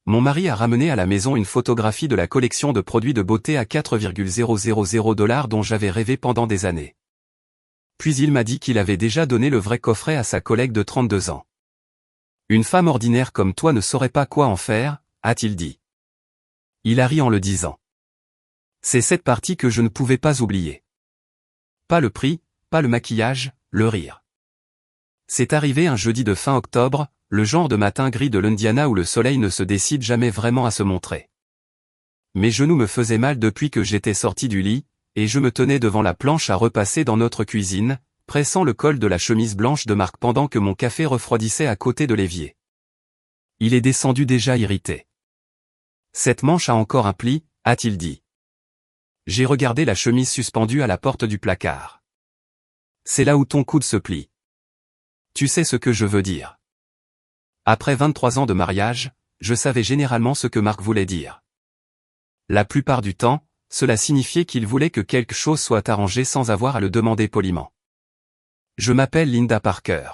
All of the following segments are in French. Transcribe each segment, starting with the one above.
Mon mari a ramené à la maison une photographie de la collection de produits de beauté à 4,000 $ dont j'avais rêvé pendant des années. Puis il m'a dit qu'il avait déjà donné le vrai coffret à sa collègue de 32 ans. Une femme ordinaire comme toi ne saurait pas quoi en faire, a-t-il dit. Il a ri en le disant. C'est cette partie que je ne pouvais pas oublier. Pas le prix, pas le maquillage, le rire. C'est arrivé un jeudi de fin octobre, le genre de matin gris de l'Indiana où le soleil ne se décide jamais vraiment à se montrer. Mes genoux me faisaient mal depuis que j'étais sorti du lit, et je me tenais devant la planche à repasser dans notre cuisine, pressant le col de la chemise blanche de Marc pendant que mon café refroidissait à côté de l'évier. Il est descendu déjà irrité. Cette manche a encore un pli, a-t-il dit. J'ai regardé la chemise suspendue à la porte du placard. C'est là où ton coude se plie. Tu sais ce que je veux dire. Après 23 ans de mariage, je savais généralement ce que Marc voulait dire. La plupart du temps, cela signifiait qu'il voulait que quelque chose soit arrangé sans avoir à le demander poliment. Je m'appelle Linda Parker.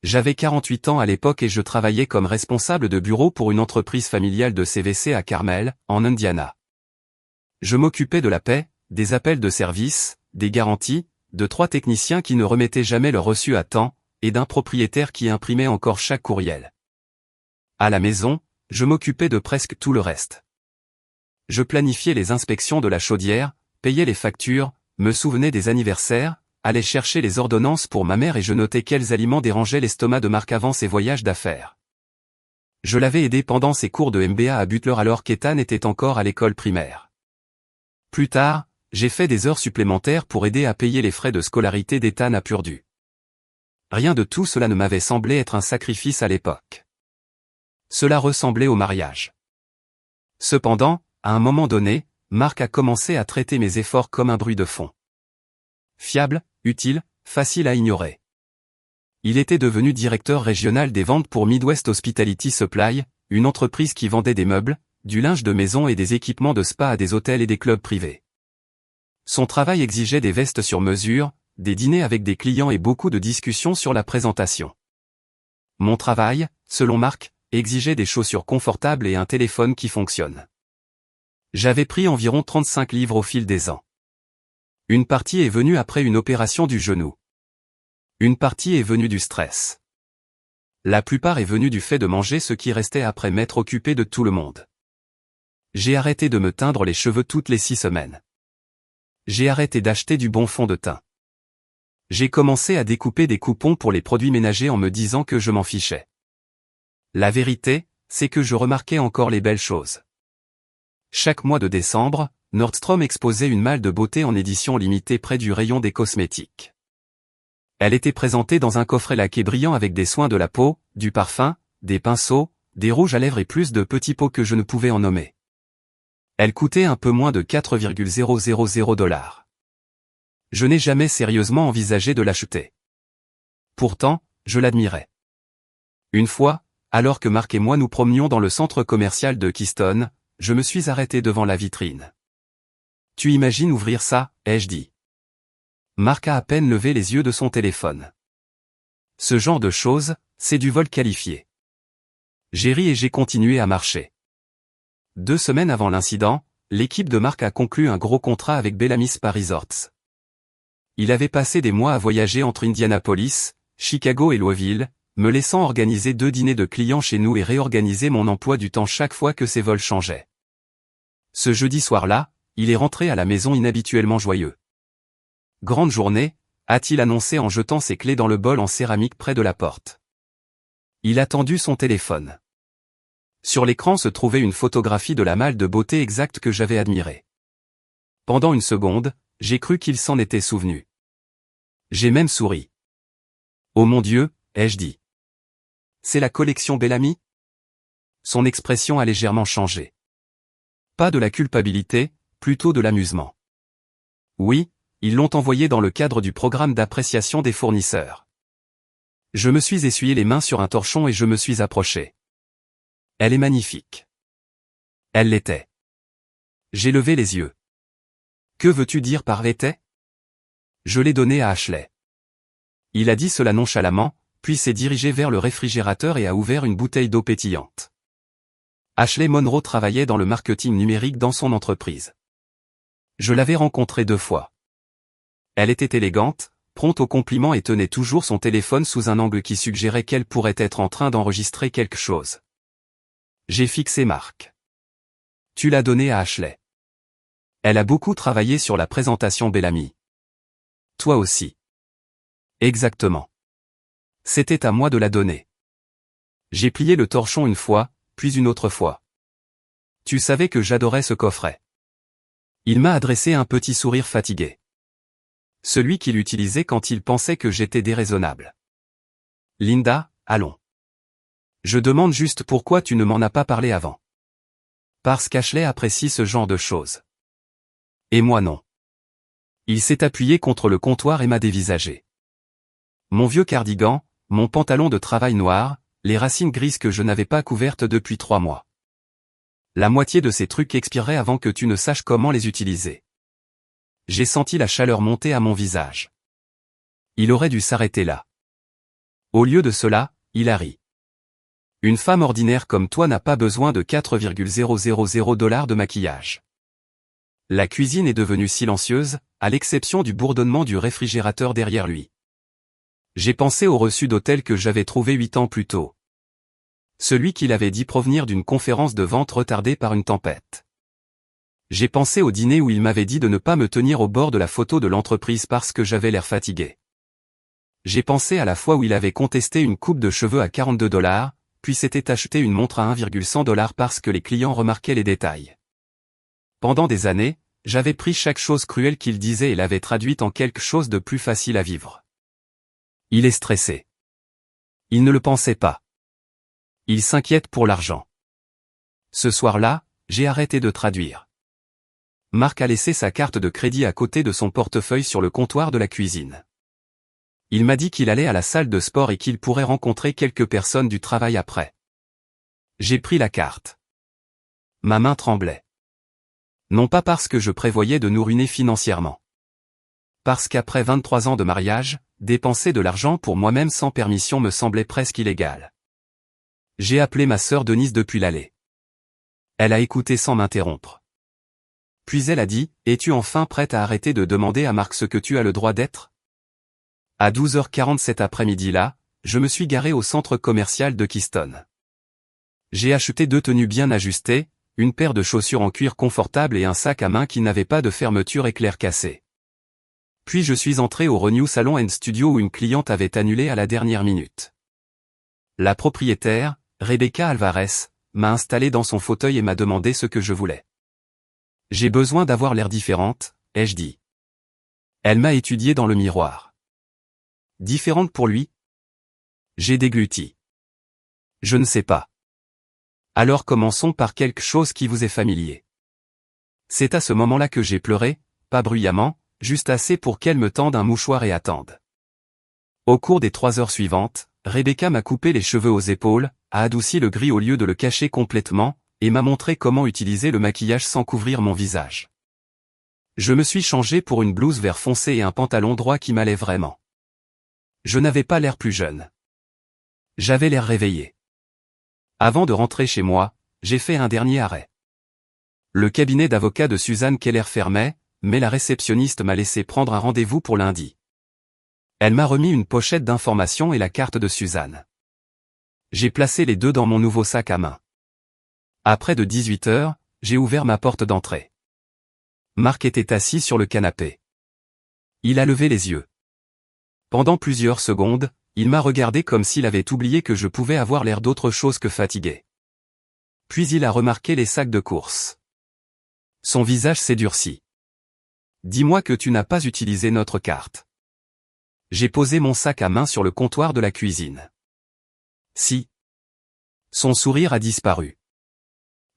J'avais 48 ans à l'époque et je travaillais comme responsable de bureau pour une entreprise familiale de CVC à Carmel, en Indiana. Je m'occupais de la paie, des appels de service, des garanties, de 3 techniciens qui ne remettaient jamais leur reçu à temps, et d'un propriétaire qui imprimait encore chaque courriel. À la maison, je m'occupais de presque tout le reste. Je planifiais les inspections de la chaudière, payais les factures, me souvenais des anniversaires, allais chercher les ordonnances pour ma mère et je notais quels aliments dérangeaient l'estomac de Marc avant ses voyages d'affaires. Je l'avais aidé pendant ses cours de MBA à Butler alors qu'Ethan était encore à l'école primaire. Plus tard, j'ai fait des heures supplémentaires pour aider à payer les frais de scolarité d'Ethan à Purdue. Rien de tout cela ne m'avait semblé être un sacrifice à l'époque. Cela ressemblait au mariage. Cependant, à un moment donné, Marc a commencé à traiter mes efforts comme un bruit de fond. Fiable, utile, facile à ignorer. Il était devenu directeur régional des ventes pour Midwest Hospitality Supply, une entreprise qui vendait des meubles, du linge de maison et des équipements de spa à des hôtels et des clubs privés. Son travail exigeait des vestes sur mesure, des dîners avec des clients et beaucoup de discussions sur la présentation. Mon travail, selon Marc, exigeait des chaussures confortables et un téléphone qui fonctionne. J'avais pris environ 35 livres au fil des ans. Une partie est venue après une opération du genou. Une partie est venue du stress. La plupart est venue du fait de manger ce qui restait après m'être occupé de tout le monde. J'ai arrêté de me teindre les cheveux toutes les 6 semaines. J'ai arrêté d'acheter du bon fond de teint. J'ai commencé à découper des coupons pour les produits ménagers en me disant que je m'en fichais. La vérité, c'est que je remarquais encore les belles choses. Chaque mois de décembre, Nordstrom exposait une malle de beauté en édition limitée près du rayon des cosmétiques. Elle était présentée dans un coffret laqué brillant avec des soins de la peau, du parfum, des pinceaux, des rouges à lèvres et plus de petits pots que je ne pouvais en nommer. Elle coûtait un peu moins de 4,000 $. Je n'ai jamais sérieusement envisagé de l'acheter. Pourtant, je l'admirais. Une fois, alors que Marc et moi nous promenions dans le centre commercial de Keystone, je me suis arrêté devant la vitrine. « Tu imagines ouvrir ça ?» ai-je dit. Marc a à peine levé les yeux de son téléphone. Ce genre de choses, c'est du vol qualifié. J'ai ri et j'ai continué à marcher. 2 semaines avant l'incident, l'équipe de Marc a conclu un gros contrat avec Bellamy Spa Resorts. Il avait passé des mois à voyager entre Indianapolis, Chicago et Louisville, me laissant organiser 2 dîners de clients chez nous et réorganiser mon emploi du temps chaque fois que ses vols changeaient. Ce jeudi soir-là, il est rentré à la maison inhabituellement joyeux. « Grande journée », a-t-il annoncé en jetant ses clés dans le bol en céramique près de la porte. Il a tendu son téléphone. Sur l'écran se trouvait une photographie de la malle de beauté exacte que j'avais admirée. Pendant une seconde, j'ai cru qu'il s'en était souvenu. J'ai même souri. « Oh mon Dieu », ai-je dit. « C'est la collection Bellamy ?» Son expression a légèrement changé. Pas de la culpabilité, plutôt de l'amusement. Oui, ils l'ont envoyé dans le cadre du programme d'appréciation des fournisseurs. Je me suis essuyé les mains sur un torchon et je me suis approché. Elle est magnifique. Elle l'était. J'ai levé les yeux. Que veux-tu dire par l'était ? Je l'ai donnée à Ashley. Il a dit cela nonchalamment, puis s'est dirigé vers le réfrigérateur et a ouvert une bouteille d'eau pétillante. Ashley Monroe travaillait dans le marketing numérique dans son entreprise. Je l'avais rencontrée 2 fois. Elle était élégante, prompte aux compliments et tenait toujours son téléphone sous un angle qui suggérait qu'elle pourrait être en train d'enregistrer quelque chose. J'ai fixé Marc. Tu l'as donné à Ashley. Elle a beaucoup travaillé sur la présentation Bellamy. Toi aussi. Exactement. C'était à moi de la donner. J'ai plié le torchon une fois, puis une autre fois. Tu savais que j'adorais ce coffret. Il m'a adressé un petit sourire fatigué. Celui qu'il utilisait quand il pensait que j'étais déraisonnable. Linda, allons. Je demande juste pourquoi tu ne m'en as pas parlé avant. Parce qu'Ashley apprécie ce genre de choses. Et moi non. Il s'est appuyé contre le comptoir et m'a dévisagé. Mon vieux cardigan, mon pantalon de travail noir, les racines grises que je n'avais pas couvertes depuis 3 mois. La moitié de ces trucs expireraient avant que tu ne saches comment les utiliser. J'ai senti la chaleur monter à mon visage. Il aurait dû s'arrêter là. Au lieu de cela, il a ri. Une femme ordinaire comme toi n'a pas besoin de 4,000 $ de maquillage. La cuisine est devenue silencieuse, à l'exception du bourdonnement du réfrigérateur derrière lui. J'ai pensé au reçu d'hôtel que j'avais trouvé 8 ans plus tôt. Celui qu'il avait dit provenir d'une conférence de vente retardée par une tempête. J'ai pensé au dîner où il m'avait dit de ne pas me tenir au bord de la photo de l'entreprise parce que j'avais l'air fatigué. J'ai pensé à la fois où il avait contesté une coupe de cheveux à 42 $, puis s'était acheté une montre à 1,100 $ parce que les clients remarquaient les détails. Pendant des années, j'avais pris chaque chose cruelle qu'il disait et l'avais traduite en quelque chose de plus facile à vivre. Il est stressé. Il ne le pensait pas. Il s'inquiète pour l'argent. Ce soir-là, j'ai arrêté de traduire. Marc a laissé sa carte de crédit à côté de son portefeuille sur le comptoir de la cuisine. Il m'a dit qu'il allait à la salle de sport et qu'il pourrait rencontrer quelques personnes du travail après. J'ai pris la carte. Ma main tremblait. Non pas parce que je prévoyais de nous ruiner financièrement. Parce qu'après 23 ans de mariage, dépenser de l'argent pour moi-même sans permission me semblait presque illégal. J'ai appelé ma sœur Denise depuis l'allée. Elle a écouté sans m'interrompre. Puis elle a dit, « Es-tu enfin prête à arrêter de demander à Marc ce que tu as le droit d'être ?» À 12h40 cet après-midi-là, je me suis garé au centre commercial de Keystone. J'ai acheté 2 tenues bien ajustées, une paire de chaussures en cuir confortable et un sac à main qui n'avait pas de fermeture éclair cassée. Puis je suis entré au Renew Salon & Studio où une cliente avait annulé à la dernière minute. La propriétaire, Rebecca Alvarez, m'a installé dans son fauteuil et m'a demandé ce que je voulais. J'ai besoin d'avoir l'air différente, ai-je dit. Elle m'a étudié dans le miroir. Différente pour lui? J'ai dégluti. Je ne sais pas. Alors commençons par quelque chose qui vous est familier. C'est à ce moment-là que j'ai pleuré, pas bruyamment, juste assez pour qu'elle me tende un mouchoir et attende. Au cours des 3 heures suivantes, Rebecca m'a coupé les cheveux aux épaules, a adouci le gris au lieu de le cacher complètement, et m'a montré comment utiliser le maquillage sans couvrir mon visage. Je me suis changé pour une blouse vert foncé et un pantalon droit qui m'allait vraiment. Je n'avais pas l'air plus jeune. J'avais l'air réveillé. Avant de rentrer chez moi, j'ai fait un dernier arrêt. Le cabinet d'avocat de Suzanne Keller fermait, mais la réceptionniste m'a laissé prendre un rendez-vous pour lundi. Elle m'a remis une pochette d'informations et la carte de Suzanne. J'ai placé les 2 dans mon nouveau sac à main. Après de 18 heures, j'ai ouvert ma porte d'entrée. Marc était assis sur le canapé. Il a levé les yeux. Pendant plusieurs secondes, il m'a regardé comme s'il avait oublié que je pouvais avoir l'air d'autre chose que fatigué. Puis il a remarqué les sacs de course. Son visage s'est durci. Dis-moi que tu n'as pas utilisé notre carte. J'ai posé mon sac à main sur le comptoir de la cuisine. Si. Son sourire a disparu.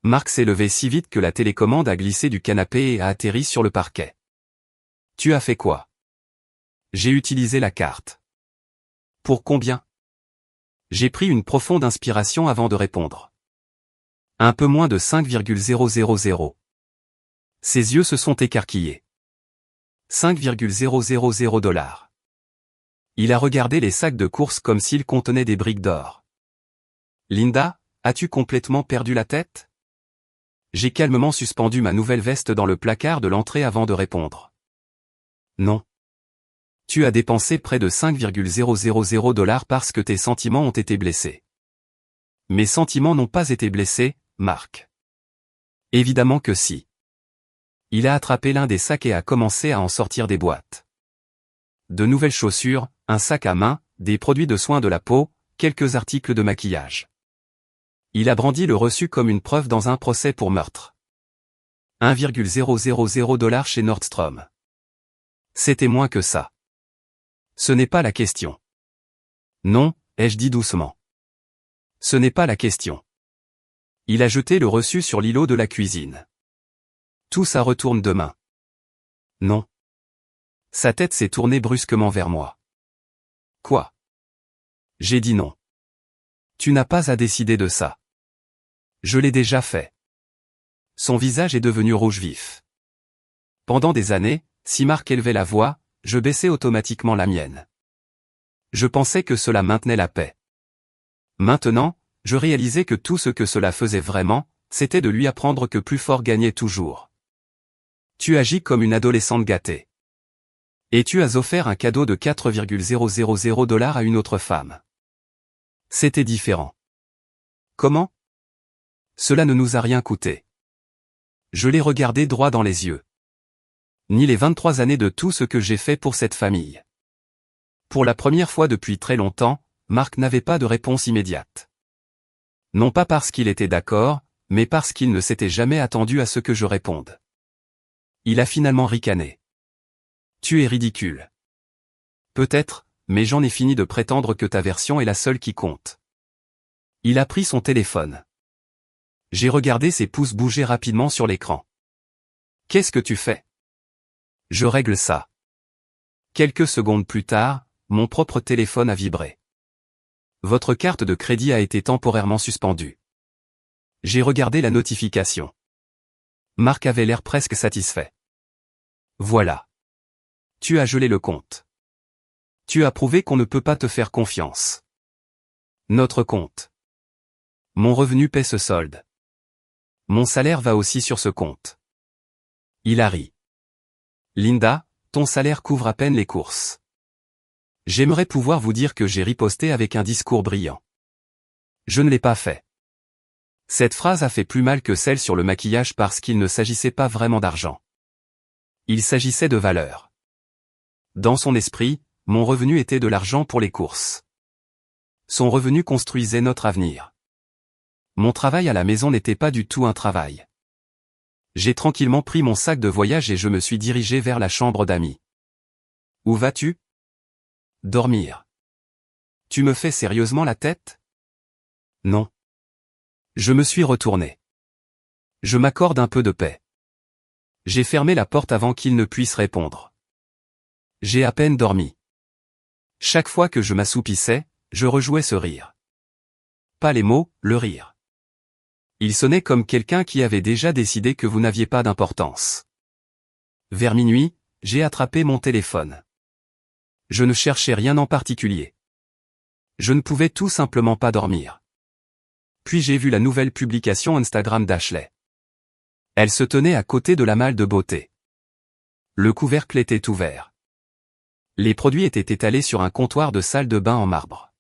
Marc s'est levé si vite que la télécommande a glissé du canapé et a atterri sur le parquet. Tu as fait quoi? J'ai utilisé la carte. Pour combien? J'ai pris une profonde inspiration avant de répondre. Un peu moins de 5,000. Ses yeux se sont écarquillés. 5,000 $. Il a regardé les sacs de course comme s'ils contenaient des briques d'or. Linda, as-tu complètement perdu la tête? J'ai calmement suspendu ma nouvelle veste dans le placard de l'entrée avant de répondre. Non. Tu as dépensé près de 5,000 $ parce que tes sentiments ont été blessés. Mes sentiments n'ont pas été blessés, Marc. Évidemment que si. Il a attrapé l'un des sacs et a commencé à en sortir des boîtes. De nouvelles chaussures, un sac à main, des produits de soins de la peau, quelques articles de maquillage. Il a brandi le reçu comme une preuve dans un procès pour meurtre. 1,000 $ chez Nordstrom. C'était moins que ça. Ce n'est pas la question. Non, ai-je dit doucement. Ce n'est pas la question. Il a jeté le reçu sur l'îlot de la cuisine. Tout ça retourne demain. Non. Sa tête s'est tournée brusquement vers moi. Quoi? J'ai dit non. Tu n'as pas à décider de ça. Je l'ai déjà fait. Son visage est devenu rouge vif. Pendant des années, si Marc élevait la voix, je baissais automatiquement la mienne. Je pensais que cela maintenait la paix. Maintenant, je réalisais que tout ce que cela faisait vraiment, c'était de lui apprendre que plus fort gagnait toujours. Tu agis comme une adolescente gâtée. Et tu as offert un cadeau de 4,000 $ à une autre femme. C'était différent. Comment? Cela ne nous a rien coûté. Je l'ai regardé droit dans les yeux. Ni les 23 années de tout ce que j'ai fait pour cette famille. Pour la première fois depuis très longtemps, Marc n'avait pas de réponse immédiate. Non pas parce qu'il était d'accord, mais parce qu'il ne s'était jamais attendu à ce que je réponde. Il a finalement ricané. Tu es ridicule. Peut-être, mais j'en ai fini de prétendre que ta version est la seule qui compte. Il a pris son téléphone. J'ai regardé ses pouces bouger rapidement sur l'écran. Qu'est-ce que tu fais? Je règle ça. Quelques secondes plus tard, mon propre téléphone a vibré. Votre carte de crédit a été temporairement suspendue. J'ai regardé la notification. Marc avait l'air presque satisfait. Voilà. Tu as gelé le compte. Tu as prouvé qu'on ne peut pas te faire confiance. Notre compte. Mon revenu paie ce solde. Mon salaire va aussi sur ce compte. Il a ri. Linda, ton salaire couvre à peine les courses. J'aimerais pouvoir vous dire que j'ai riposté avec un discours brillant. Je ne l'ai pas fait. Cette phrase a fait plus mal que celle sur le maquillage parce qu'il ne s'agissait pas vraiment d'argent. Il s'agissait de valeur. Dans son esprit, mon revenu était de l'argent pour les courses. Son revenu construisait notre avenir. Mon travail à la maison n'était pas du tout un travail. J'ai tranquillement pris mon sac de voyage et je me suis dirigé vers la chambre d'amis. Où vas-tu? Dormir. Tu me fais sérieusement la tête? Non. Je me suis retourné. Je m'accorde un peu de paix. J'ai fermé la porte avant qu'il ne puisse répondre. J'ai à peine dormi. Chaque fois que je m'assoupissais, je rejouais ce rire. Pas les mots, le rire. Il sonnait comme quelqu'un qui avait déjà décidé que vous n'aviez pas d'importance. Vers minuit, j'ai attrapé mon téléphone. Je ne cherchais rien en particulier. Je ne pouvais tout simplement pas dormir. Puis j'ai vu la nouvelle publication Instagram d'Ashley. Elle se tenait à côté de la malle de beauté. Le couvercle était ouvert. Les produits étaient étalés sur un comptoir de salle de bain en marbre.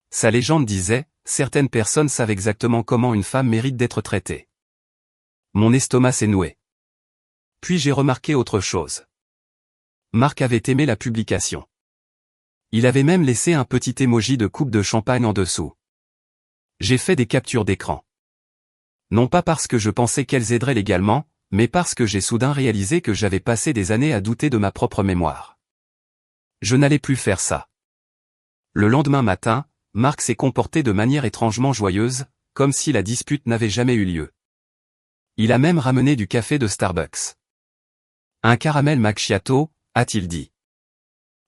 Sa légende disait, certaines personnes savent exactement comment une femme mérite d'être traitée. Mon estomac s'est noué. Puis j'ai remarqué autre chose. Marc avait aimé la publication. Il avait même laissé un petit emoji de coupe de champagne en dessous. J'ai fait des captures d'écran. Non pas parce que je pensais qu'elles aideraient légalement, mais parce que j'ai soudain réalisé que j'avais passé des années à douter de ma propre mémoire. Je n'allais plus faire ça. Le lendemain matin, Marc s'est comporté de manière étrangement joyeuse, comme si la dispute n'avait jamais eu lieu. Il a même ramené du café de Starbucks. Un caramel macchiato, a-t-il dit.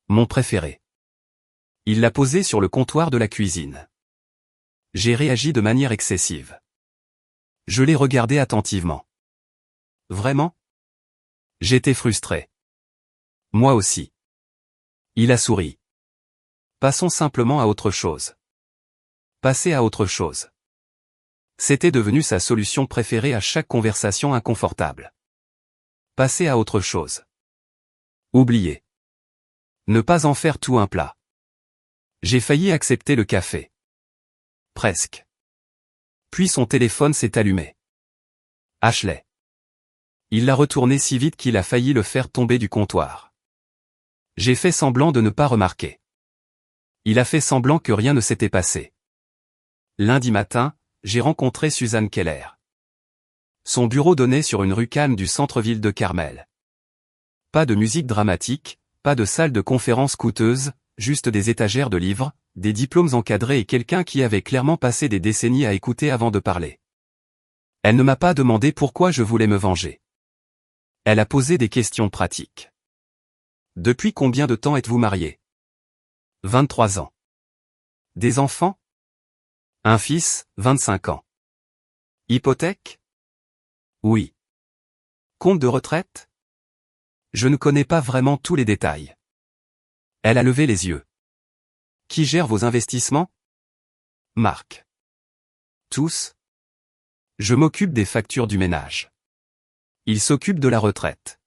Mon préféré. Il l'a posé sur le comptoir de la cuisine. J'ai réagi de manière excessive. Je l'ai regardé attentivement. Vraiment? J'étais frustré. Moi aussi. Il a souri. Passons simplement à autre chose. Passez à autre chose. C'était devenu sa solution préférée à chaque conversation inconfortable. Passer à autre chose. Oublier. Ne pas en faire tout un plat. J'ai failli accepter le café. Presque. Puis son téléphone s'est allumé. Ashley. Il l'a retourné si vite qu'il a failli le faire tomber du comptoir. J'ai fait semblant de ne pas remarquer. Il a fait semblant que rien ne s'était passé. Lundi matin, j'ai rencontré Suzanne Keller. Son bureau donnait sur une rue calme du centre-ville de Carmel. Pas de musique dramatique, pas de salle de conférence coûteuse, juste des étagères de livres, des diplômes encadrés et quelqu'un qui avait clairement passé des décennies à écouter avant de parler. Elle ne m'a pas demandé pourquoi je voulais me venger. Elle a posé des questions pratiques. Depuis combien de temps êtes-vous marié? 23 ans. Des enfants? Un fils, 25 ans. Hypothèque? Oui. Compte de retraite? Je ne connais pas vraiment tous les détails. Elle a levé les yeux. Qui gère vos investissements? Marc. Tous? Je m'occupe des factures du ménage. Il s'occupe de la retraite.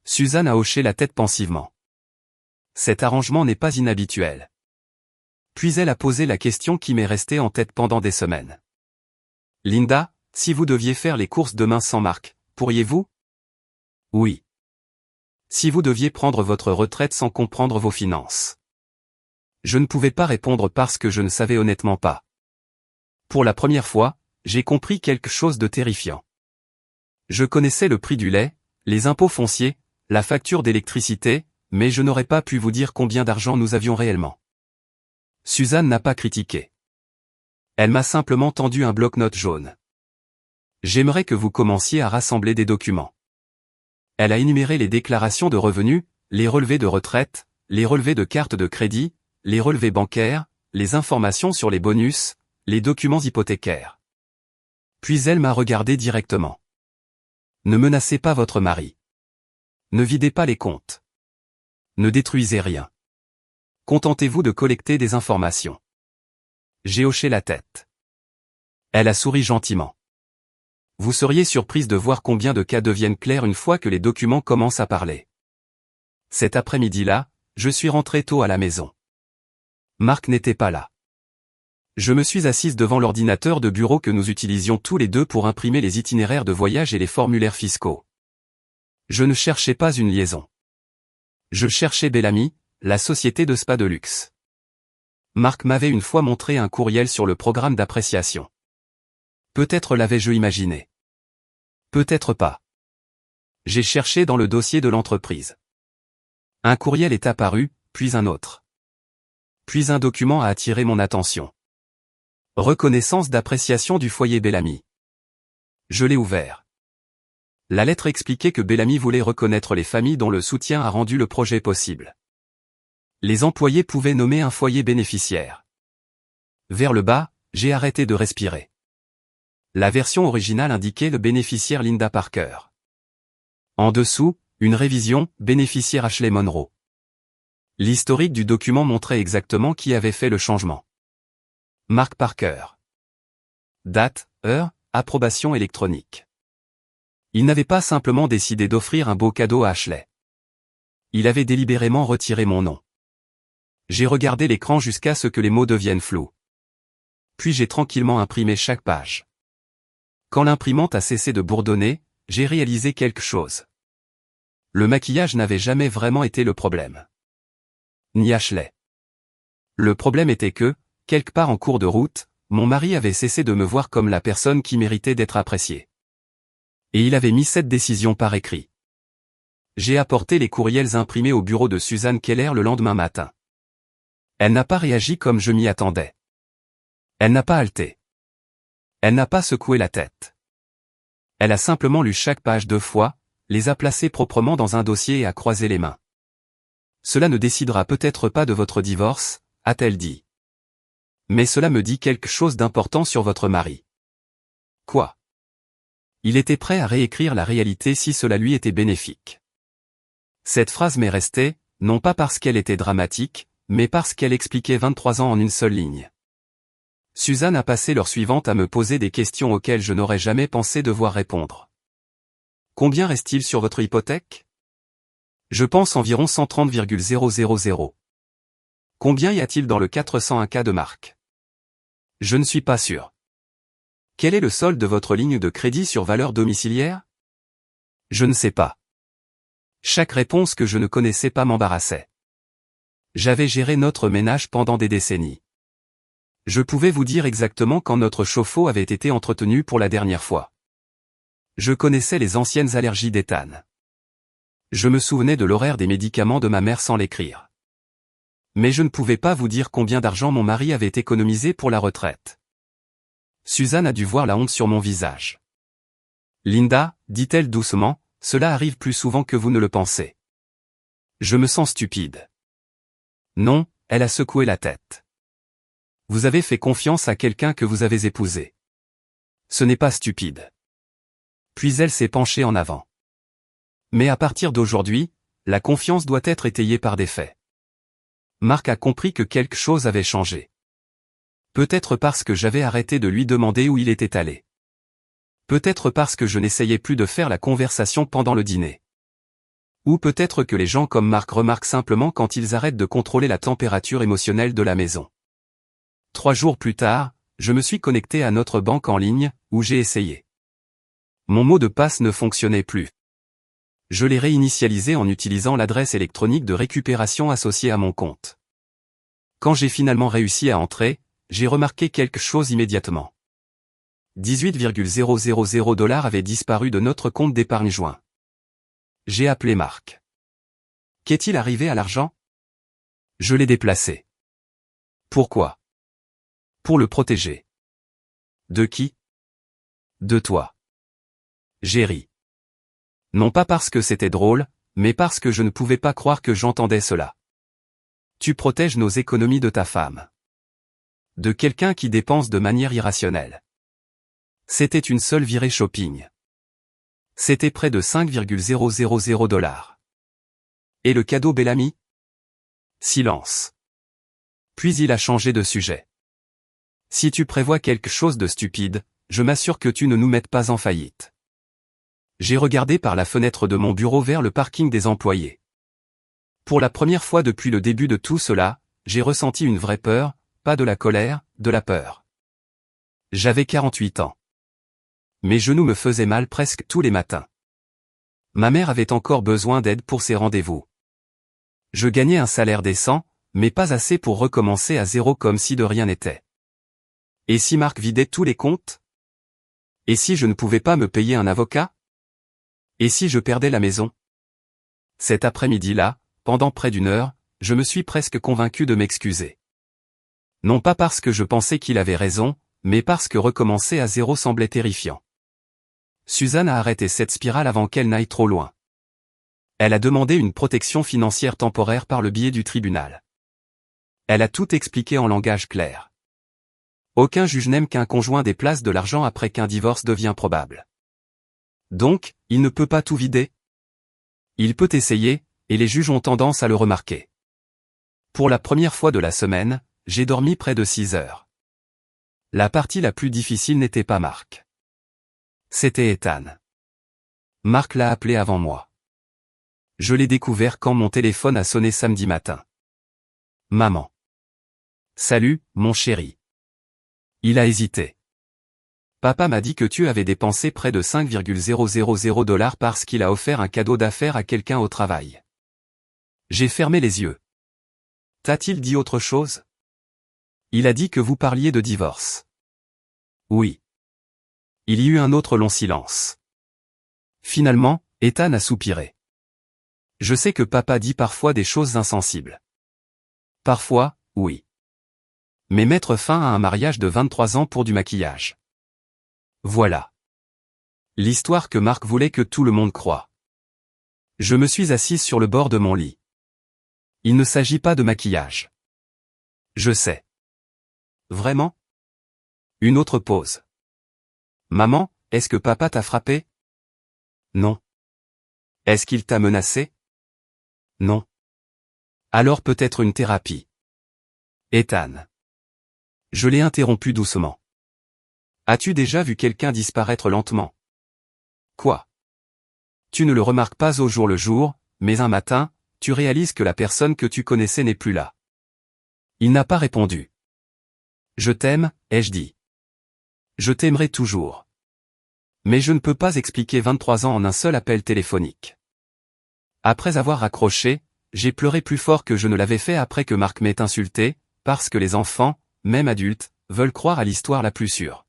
Suzanne a hoché la tête pensivement. Cet arrangement n'est pas inhabituel. Puis elle a posé la question qui m'est restée en tête pendant des semaines. Linda, si vous deviez faire les courses demain sans Marc, pourriez-vous? Oui. Si vous deviez prendre votre retraite sans comprendre vos finances. Je ne pouvais pas répondre parce que je ne savais honnêtement pas. Pour la première fois, j'ai compris quelque chose de terrifiant. Je connaissais le prix du lait, les impôts fonciers, la facture d'électricité, mais je n'aurais pas pu vous dire combien d'argent nous avions réellement. Suzanne n'a pas critiqué. Elle m'a simplement tendu un bloc-notes jaune. J'aimerais que vous commenciez à rassembler des documents. Elle a énuméré les déclarations de revenus, les relevés de retraite, les relevés de carte de crédit, les relevés bancaires, les informations sur les bonus, les documents hypothécaires. Puis elle m'a regardé directement. Ne menacez pas votre mari. Ne videz pas les comptes. Ne détruisez rien. Contentez-vous de collecter des informations. J'ai hoché la tête. Elle a souri gentiment. Vous seriez surprise de voir combien de cas deviennent clairs une fois que les documents commencent à parler. Cet après-midi-là, je suis rentré tôt à la maison. Marc n'était pas là. Je me suis assise devant l'ordinateur de bureau que nous utilisions tous les deux pour imprimer les itinéraires de voyage et les formulaires fiscaux. Je ne cherchais pas une liaison. Je cherchais Bellamy, la société de spa de luxe. Marc m'avait une fois montré un courriel sur le programme d'appréciation. Peut-être l'avais-je imaginé. Peut-être pas. J'ai cherché dans le dossier de l'entreprise. Un courriel est apparu, puis un autre. Puis un document a attiré mon attention. Reconnaissance d'appréciation du foyer Bellamy. Je l'ai ouvert. La lettre expliquait que Bellamy voulait reconnaître les familles dont le soutien a rendu le projet possible. Les employés pouvaient nommer un foyer bénéficiaire. Vers le bas, j'ai arrêté de respirer. La version originale indiquait le bénéficiaire Linda Parker. En dessous, une révision, bénéficiaire Ashley Monroe. L'historique du document montrait exactement qui avait fait le changement. Mark Parker. Date, heure, approbation électronique. Il n'avait pas simplement décidé d'offrir un beau cadeau à Ashley. Il avait délibérément retiré mon nom. J'ai regardé l'écran jusqu'à ce que les mots deviennent flous. Puis j'ai tranquillement imprimé chaque page. Quand l'imprimante a cessé de bourdonner, j'ai réalisé quelque chose. Le maquillage n'avait jamais vraiment été le problème. Ni Ashley. Le problème était que, quelque part en cours de route, mon mari avait cessé de me voir comme la personne qui méritait d'être appréciée. Et il avait mis cette décision par écrit. J'ai apporté les courriels imprimés au bureau de Suzanne Keller le lendemain matin. Elle n'a pas réagi comme je m'y attendais. Elle n'a pas halté. Elle n'a pas secoué la tête. Elle a simplement lu chaque page 2 fois, les a placés proprement dans un dossier et a croisé les mains. Cela ne décidera peut-être pas de votre divorce, a-t-elle dit. Mais cela me dit quelque chose d'important sur votre mari. Quoi? Il était prêt à réécrire la réalité si cela lui était bénéfique. Cette phrase m'est restée, non pas parce qu'elle était dramatique, mais parce qu'elle expliquait 23 ans en une seule ligne. Suzanne a passé l'heure suivante à me poser des questions auxquelles je n'aurais jamais pensé devoir répondre. Combien reste-t-il sur votre hypothèque? Je pense environ 130,000. Combien y a-t-il dans le 401K de Marc? Je ne suis pas sûr. Quel est le solde de votre ligne de crédit sur valeur domiciliaire? Je ne sais pas. Chaque réponse que je ne connaissais pas m'embarrassait. J'avais géré notre ménage pendant des décennies. Je pouvais vous dire exactement quand notre chauffe-eau avait été entretenu pour la dernière fois. Je connaissais les anciennes allergies d'Ethan. Je me souvenais de l'horaire des médicaments de ma mère sans l'écrire. Mais je ne pouvais pas vous dire combien d'argent mon mari avait économisé pour la retraite. Suzanne a dû voir la honte sur mon visage. Linda, dit-elle doucement, cela arrive plus souvent que vous ne le pensez. Je me sens stupide. Non, elle a secoué la tête. Vous avez fait confiance à quelqu'un que vous avez épousé. Ce n'est pas stupide. Puis elle s'est penchée en avant. Mais à partir d'aujourd'hui, la confiance doit être étayée par des faits. Marc a compris que quelque chose avait changé. Peut-être parce que j'avais arrêté de lui demander où il était allé. Peut-être parce que je n'essayais plus de faire la conversation pendant le dîner. Ou peut-être que les gens comme Marc remarquent simplement quand ils arrêtent de contrôler la température émotionnelle de la maison. 3 jours plus tard, je me suis connecté à notre banque en ligne, où j'ai essayé. Mon mot de passe ne fonctionnait plus. Je l'ai réinitialisé en utilisant l'adresse électronique de récupération associée à mon compte. Quand j'ai finalement réussi à entrer, j'ai remarqué quelque chose immédiatement. 18,000 $ avaient disparu de notre compte d'épargne joint. J'ai appelé Marc. Qu'est-il arrivé à l'argent? Je l'ai déplacé. Pourquoi? Pour le protéger. De qui? De toi. J'ai ri. Non pas parce que c'était drôle, mais parce que je ne pouvais pas croire que j'entendais cela. Tu protèges nos économies de ta femme. De quelqu'un qui dépense de manière irrationnelle. C'était une seule virée shopping. C'était près de 5,000 $. Et le cadeau Bellamy? Silence. Puis il a changé de sujet. Si tu prévois quelque chose de stupide, je m'assure que tu ne nous mettes pas en faillite. J'ai regardé par la fenêtre de mon bureau vers le parking des employés. Pour la première fois depuis le début de tout cela, j'ai ressenti une vraie peur, pas de la colère, de la peur. J'avais 48 ans. Mes genoux me faisaient mal presque tous les matins. Ma mère avait encore besoin d'aide pour ses rendez-vous. Je gagnais un salaire décent, mais pas assez pour recommencer à zéro comme si de rien n'était. Et si Marc vidait tous les comptes? Et si je ne pouvais pas me payer un avocat? Et si je perdais la maison? Cet après-midi-là, pendant près d'1 heure, je me suis presque convaincu de m'excuser. Non pas parce que je pensais qu'il avait raison, mais parce que recommencer à zéro semblait terrifiant. Suzanne a arrêté cette spirale avant qu'elle n'aille trop loin. Elle a demandé une protection financière temporaire par le biais du tribunal. Elle a tout expliqué en langage clair. Aucun juge n'aime qu'un conjoint déplace de l'argent après qu'un divorce devient probable. Donc, il ne peut pas tout vider. Il peut essayer, et les juges ont tendance à le remarquer. Pour la première fois de la semaine, j'ai dormi près de 6 heures. La partie la plus difficile n'était pas Marc. C'était Ethan. Marc l'a appelé avant moi. Je l'ai découvert quand mon téléphone a sonné samedi matin. Maman. Salut, mon chéri. Il a hésité. Papa m'a dit que tu avais dépensé près de 5,000 $ parce qu'il a offert un cadeau d'affaires à quelqu'un au travail. J'ai fermé les yeux. T'a-t-il dit autre chose? Il a dit que vous parliez de divorce. Oui. Il y eut un autre long silence. Finalement, Ethan a soupiré. Je sais que papa dit parfois des choses insensibles. Parfois, oui. Mais mettre fin à un mariage de 23 ans pour du maquillage. Voilà. L'histoire que Marc voulait que tout le monde croie. Je me suis assise sur le bord de mon lit. Il ne s'agit pas de maquillage. Je sais. Vraiment? Une autre pause. Maman, est-ce que papa t'a frappé? Non. Est-ce qu'il t'a menacé? Non. Alors peut-être une thérapie. Ethan. Je l'ai interrompu doucement. As-tu déjà vu quelqu'un disparaître lentement? Quoi? Tu ne le remarques pas au jour le jour, mais un matin, tu réalises que la personne que tu connaissais n'est plus là. Il n'a pas répondu. Je t'aime, ai-je dit. Je t'aimerai toujours. Mais je ne peux pas expliquer 23 ans en un seul appel téléphonique. Après avoir raccroché, j'ai pleuré plus fort que je ne l'avais fait après que Marc m'ait insulté, parce que les enfants, même adultes, veulent croire à l'histoire la plus sûre.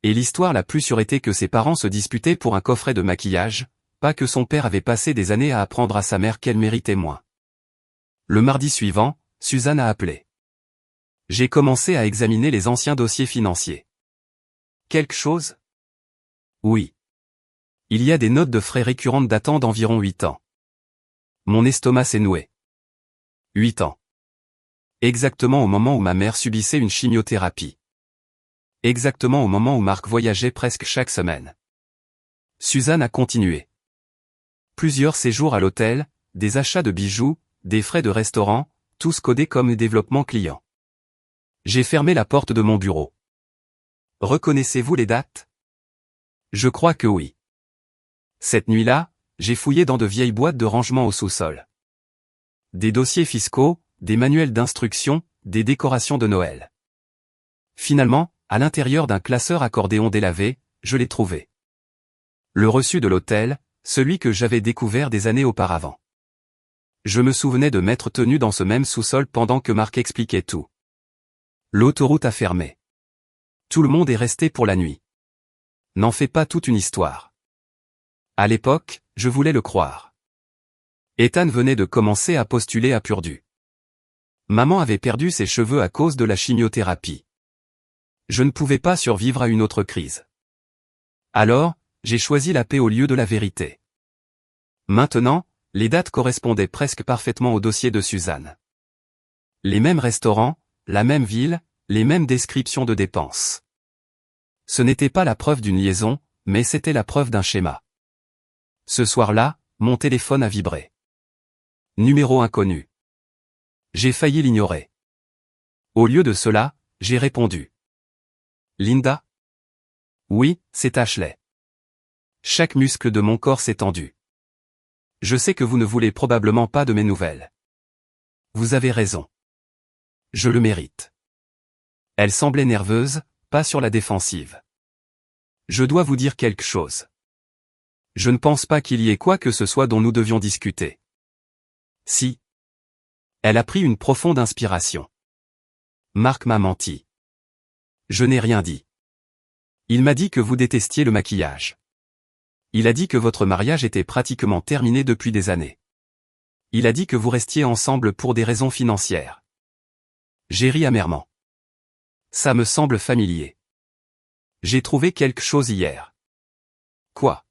Et l'histoire la plus sûre était que ses parents se disputaient pour un coffret de maquillage, pas que son père avait passé des années à apprendre à sa mère qu'elle méritait moins. Le mardi suivant, Suzanne a appelé. J'ai commencé à examiner les anciens dossiers financiers. Quelque chose? Oui. Il y a des notes de frais récurrentes datant d'environ 8 ans. Mon estomac s'est noué. 8 ans. Exactement au moment où ma mère subissait une chimiothérapie. Exactement au moment où Marc voyageait presque chaque semaine. Suzanne a continué. Plusieurs séjours à l'hôtel, des achats de bijoux, des frais de restaurant, tous codés comme développement client. J'ai fermé la porte de mon bureau. Reconnaissez-vous les dates? Je crois que oui. Cette nuit-là, j'ai fouillé dans de vieilles boîtes de rangement au sous-sol. Des dossiers fiscaux, des manuels d'instruction, des décorations de Noël. Finalement, à l'intérieur d'un classeur accordéon délavé, je l'ai trouvé. Le reçu de l'hôtel, celui que j'avais découvert des années auparavant. Je me souvenais de m'être tenu dans ce même sous-sol pendant que Marc expliquait tout. L'autoroute a fermé. Tout le monde est resté pour la nuit. N'en fais pas toute une histoire. À l'époque, je voulais le croire. Ethan venait de commencer à postuler à Purdue. Maman avait perdu ses cheveux à cause de la chimiothérapie. Je ne pouvais pas survivre à une autre crise. Alors, j'ai choisi la paix au lieu de la vérité. Maintenant, les dates correspondaient presque parfaitement au dossier de Suzanne. Les mêmes restaurants, la même ville, les mêmes descriptions de dépenses. Ce n'était pas la preuve d'une liaison, mais c'était la preuve d'un schéma. Ce soir-là, mon téléphone a vibré. Numéro inconnu. J'ai failli l'ignorer. Au lieu de cela, j'ai répondu. Linda? Oui, c'est Ashley. Chaque muscle de mon corps s'est tendu. Je sais que vous ne voulez probablement pas de mes nouvelles. Vous avez raison. Je le mérite. Elle semblait nerveuse, pas sur la défensive. Je dois vous dire quelque chose. Je ne pense pas qu'il y ait quoi que ce soit dont nous devions discuter. Si. Elle a pris une profonde inspiration. Marc m'a menti. Je n'ai rien dit. Il m'a dit que vous détestiez le maquillage. Il a dit que votre mariage était pratiquement terminé depuis des années. Il a dit que vous restiez ensemble pour des raisons financières. J'ai ri amèrement. Ça me semble familier. J'ai trouvé quelque chose hier. Quoi?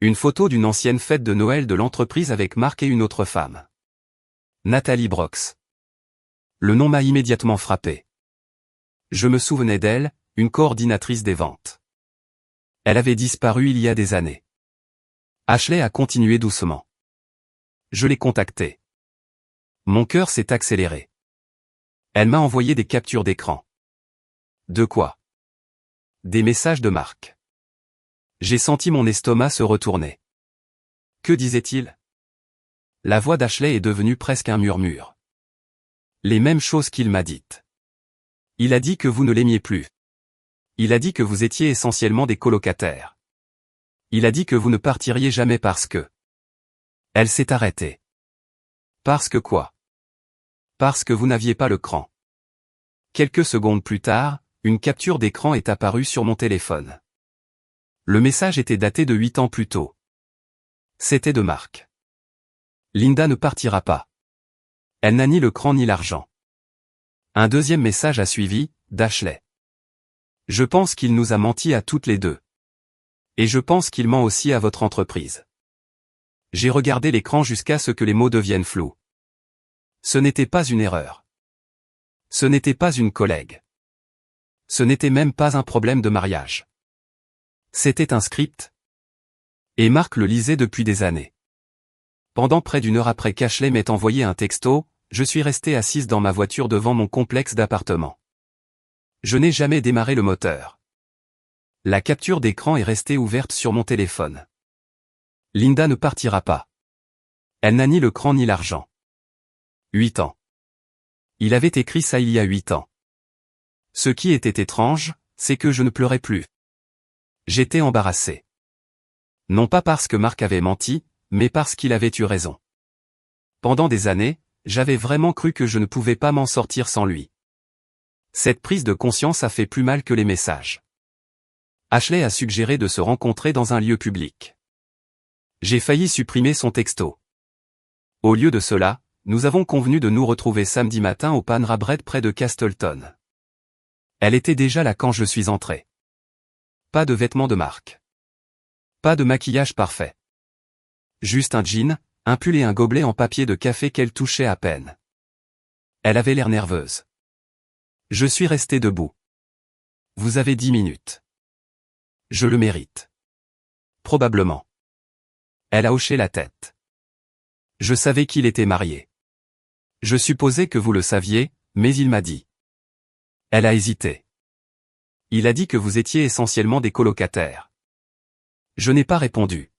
Une photo d'une ancienne fête de Noël de l'entreprise avec Marc et une autre femme. Nathalie Brox. Le nom m'a immédiatement frappé. Je me souvenais d'elle, une coordinatrice des ventes. Elle avait disparu il y a des années. Ashley a continué doucement. Je l'ai contactée. Mon cœur s'est accéléré. Elle m'a envoyé des captures d'écran. De quoi? Des messages de Marc. J'ai senti mon estomac se retourner. Que disait-il? La voix d'Ashley est devenue presque un murmure. Les mêmes choses qu'il m'a dites. Il a dit que vous ne l'aimiez plus. Il a dit que vous étiez essentiellement des colocataires. Il a dit que vous ne partiriez jamais parce que... Elle s'est arrêtée. Parce que quoi? Parce que vous n'aviez pas le cran. Quelques secondes plus tard, une capture d'écran est apparue sur mon téléphone. Le message était daté de 8 ans plus tôt. C'était de Marc. Linda ne partira pas. Elle n'a ni le cran ni l'argent. Un deuxième message a suivi, d'Ashley. Je pense qu'il nous a menti à toutes les deux. Et je pense qu'il ment aussi à votre entreprise. J'ai regardé l'écran jusqu'à ce que les mots deviennent flous. Ce n'était pas une erreur. Ce n'était pas une collègue. Ce n'était même pas un problème de mariage. C'était un script. Et Marc le lisait depuis des années. Pendant près d'une heure après qu'Ashley m'ait envoyé un texto, je suis resté assise dans ma voiture devant mon complexe d'appartements. Je n'ai jamais démarré le moteur. La capture d'écran est restée ouverte sur mon téléphone. Linda ne partira pas. Elle n'a ni le cran ni l'argent. 8 ans. Il avait écrit ça il y a 8 ans. Ce qui était étrange, c'est que je ne pleurais plus. J'étais embarrassé. Non pas parce que Marc avait menti, mais parce qu'il avait eu raison. Pendant des années, j'avais vraiment cru que je ne pouvais pas m'en sortir sans lui. Cette prise de conscience a fait plus mal que les messages. Ashley a suggéré de se rencontrer dans un lieu public. J'ai failli supprimer son texto. Au lieu de cela, nous avons convenu de nous retrouver samedi matin au Panera Bread près de Castleton. Elle était déjà là quand je suis entré. Pas de vêtements de marque. Pas de maquillage parfait. Juste un jean, un pull et un gobelet en papier de café qu'elle touchait à peine. Elle avait l'air nerveuse. Je suis resté debout. Vous avez 10 minutes. Je le mérite. Probablement. Elle a hoché la tête. Je savais qu'il était marié. Je supposais que vous le saviez, mais il m'a dit. Elle a hésité. Il a dit que vous étiez essentiellement des colocataires. Je n'ai pas répondu.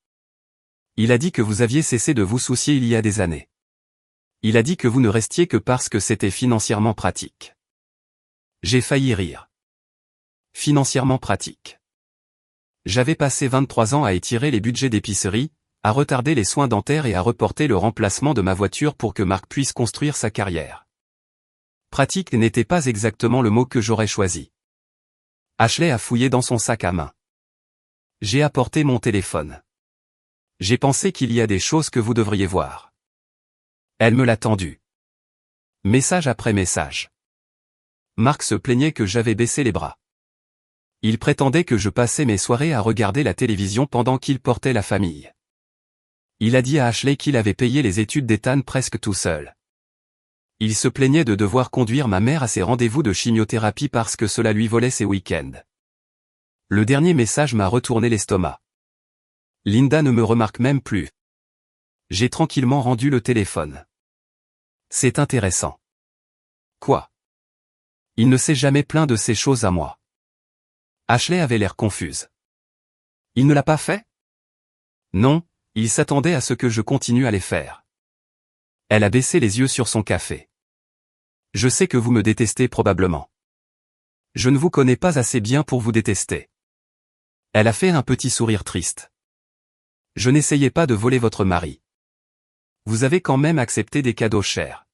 Il a dit que vous aviez cessé de vous soucier il y a des années. Il a dit que vous ne restiez que parce que c'était financièrement pratique. J'ai failli rire. Financièrement pratique. J'avais passé 23 ans à étirer les budgets d'épicerie, à retarder les soins dentaires et à reporter le remplacement de ma voiture pour que Marc puisse construire sa carrière. Pratique n'était pas exactement le mot que j'aurais choisi. Ashley a fouillé dans son sac à main. J'ai apporté mon téléphone. J'ai pensé qu'il y a des choses que vous devriez voir. Elle me l'a tendu. Message après message. Marc se plaignait que j'avais baissé les bras. Il prétendait que je passais mes soirées à regarder la télévision pendant qu'il portait la famille. Il a dit à Ashley qu'il avait payé les études d'Ethan presque tout seul. Il se plaignait de devoir conduire ma mère à ses rendez-vous de chimiothérapie parce que cela lui volait ses week-ends. Le dernier message m'a retourné l'estomac. Linda ne me remarque même plus. J'ai tranquillement rendu le téléphone. C'est intéressant. Quoi? Il ne s'est jamais plaint de ces choses à moi. Ashley avait l'air confuse. Il ne l'a pas fait? Non, il s'attendait à ce que je continue à les faire. Elle a baissé les yeux sur son café. Je sais que vous me détestez probablement. Je ne vous connais pas assez bien pour vous détester. Elle a fait un petit sourire triste. Je n'essayais pas de voler votre mari. Vous avez quand même accepté des cadeaux chers.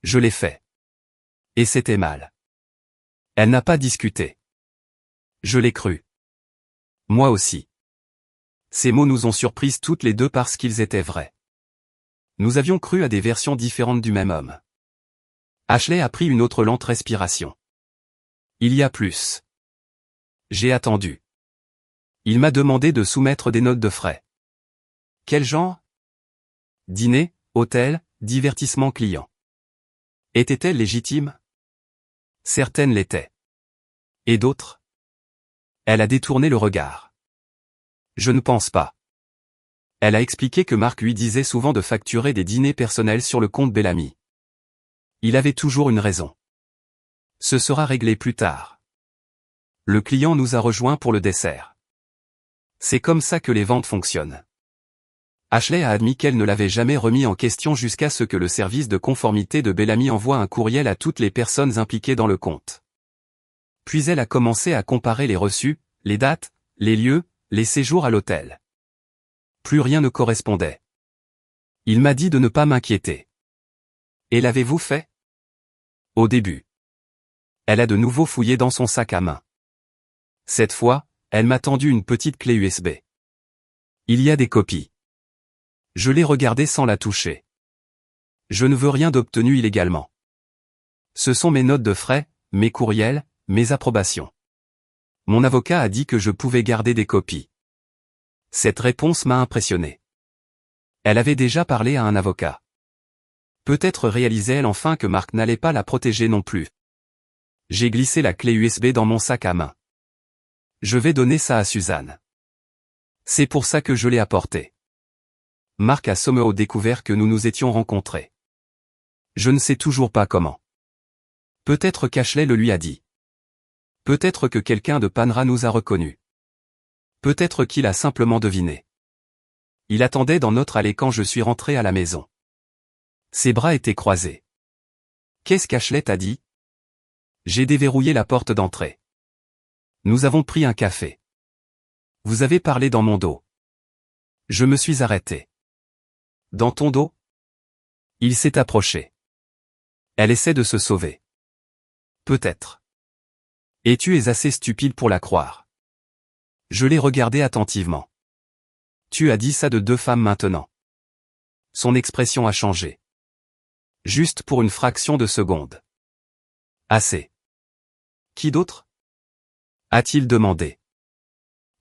Je l'ai fait. Et c'était mal. Elle n'a pas discuté. Je l'ai cru. Moi aussi. Ces mots nous ont surprises toutes les deux parce qu'ils étaient vrais. Nous avions cru à des versions différentes du même homme. Ashley a pris une autre lente respiration. Il y a plus. J'ai attendu. Il m'a demandé de soumettre des notes de frais. Quel genre? Dîner, hôtel, divertissement client. Étaient-elles légitimes? Certaines l'étaient. Et d'autres? Elle a détourné le regard. Je ne pense pas. Elle a expliqué que Marc lui disait souvent de facturer des dîners personnels sur le compte Bellamy. Il avait toujours une raison. Ce sera réglé plus tard. Le client nous a rejoints pour le dessert. C'est comme ça que les ventes fonctionnent. Ashley a admis qu'elle ne l'avait jamais remis en question jusqu'à ce que le service de conformité de Bellamy envoie un courriel à toutes les personnes impliquées dans le compte. Puis elle a commencé à comparer les reçus, les dates, les lieux, les séjours à l'hôtel. Plus rien ne correspondait. Il m'a dit de ne pas m'inquiéter. Et l'avez-vous fait? Au début. Elle a de nouveau fouillé dans son sac à main. Cette fois, elle m'a tendu une petite clé USB. Il y a des copies. Je l'ai regardée sans la toucher. Je ne veux rien d'obtenu illégalement. Ce sont mes notes de frais, mes courriels, mes approbations. Mon avocat a dit que je pouvais garder des copies. Cette réponse m'a impressionné. Elle avait déjà parlé à un avocat. Peut-être réalisait-elle enfin que Marc n'allait pas la protéger non plus. J'ai glissé la clé USB dans mon sac à main. Je vais donner ça à Suzanne. C'est pour ça que je l'ai apporté. Marc a somehow découvert que nous nous étions rencontrés. Je ne sais toujours pas comment. Peut-être qu'Ashley le lui a dit. Peut-être que quelqu'un de Panra nous a reconnus. Peut-être qu'il a simplement deviné. Il attendait dans notre allée quand je suis rentré à la maison. Ses bras étaient croisés. Qu'est-ce qu'Ashley t'a dit? J'ai déverrouillé la porte d'entrée. Nous avons pris un café. Vous avez parlé dans mon dos. Je me suis arrêté. Dans ton dos? Il s'est approché. Elle essaie de se sauver. Peut-être. Et tu es assez stupide pour la croire. Je l'ai regardé attentivement. Tu as dit ça de 2 femmes maintenant. Son expression a changé. Juste pour une fraction de seconde. Assez. Qui d'autre? A-t-il demandé.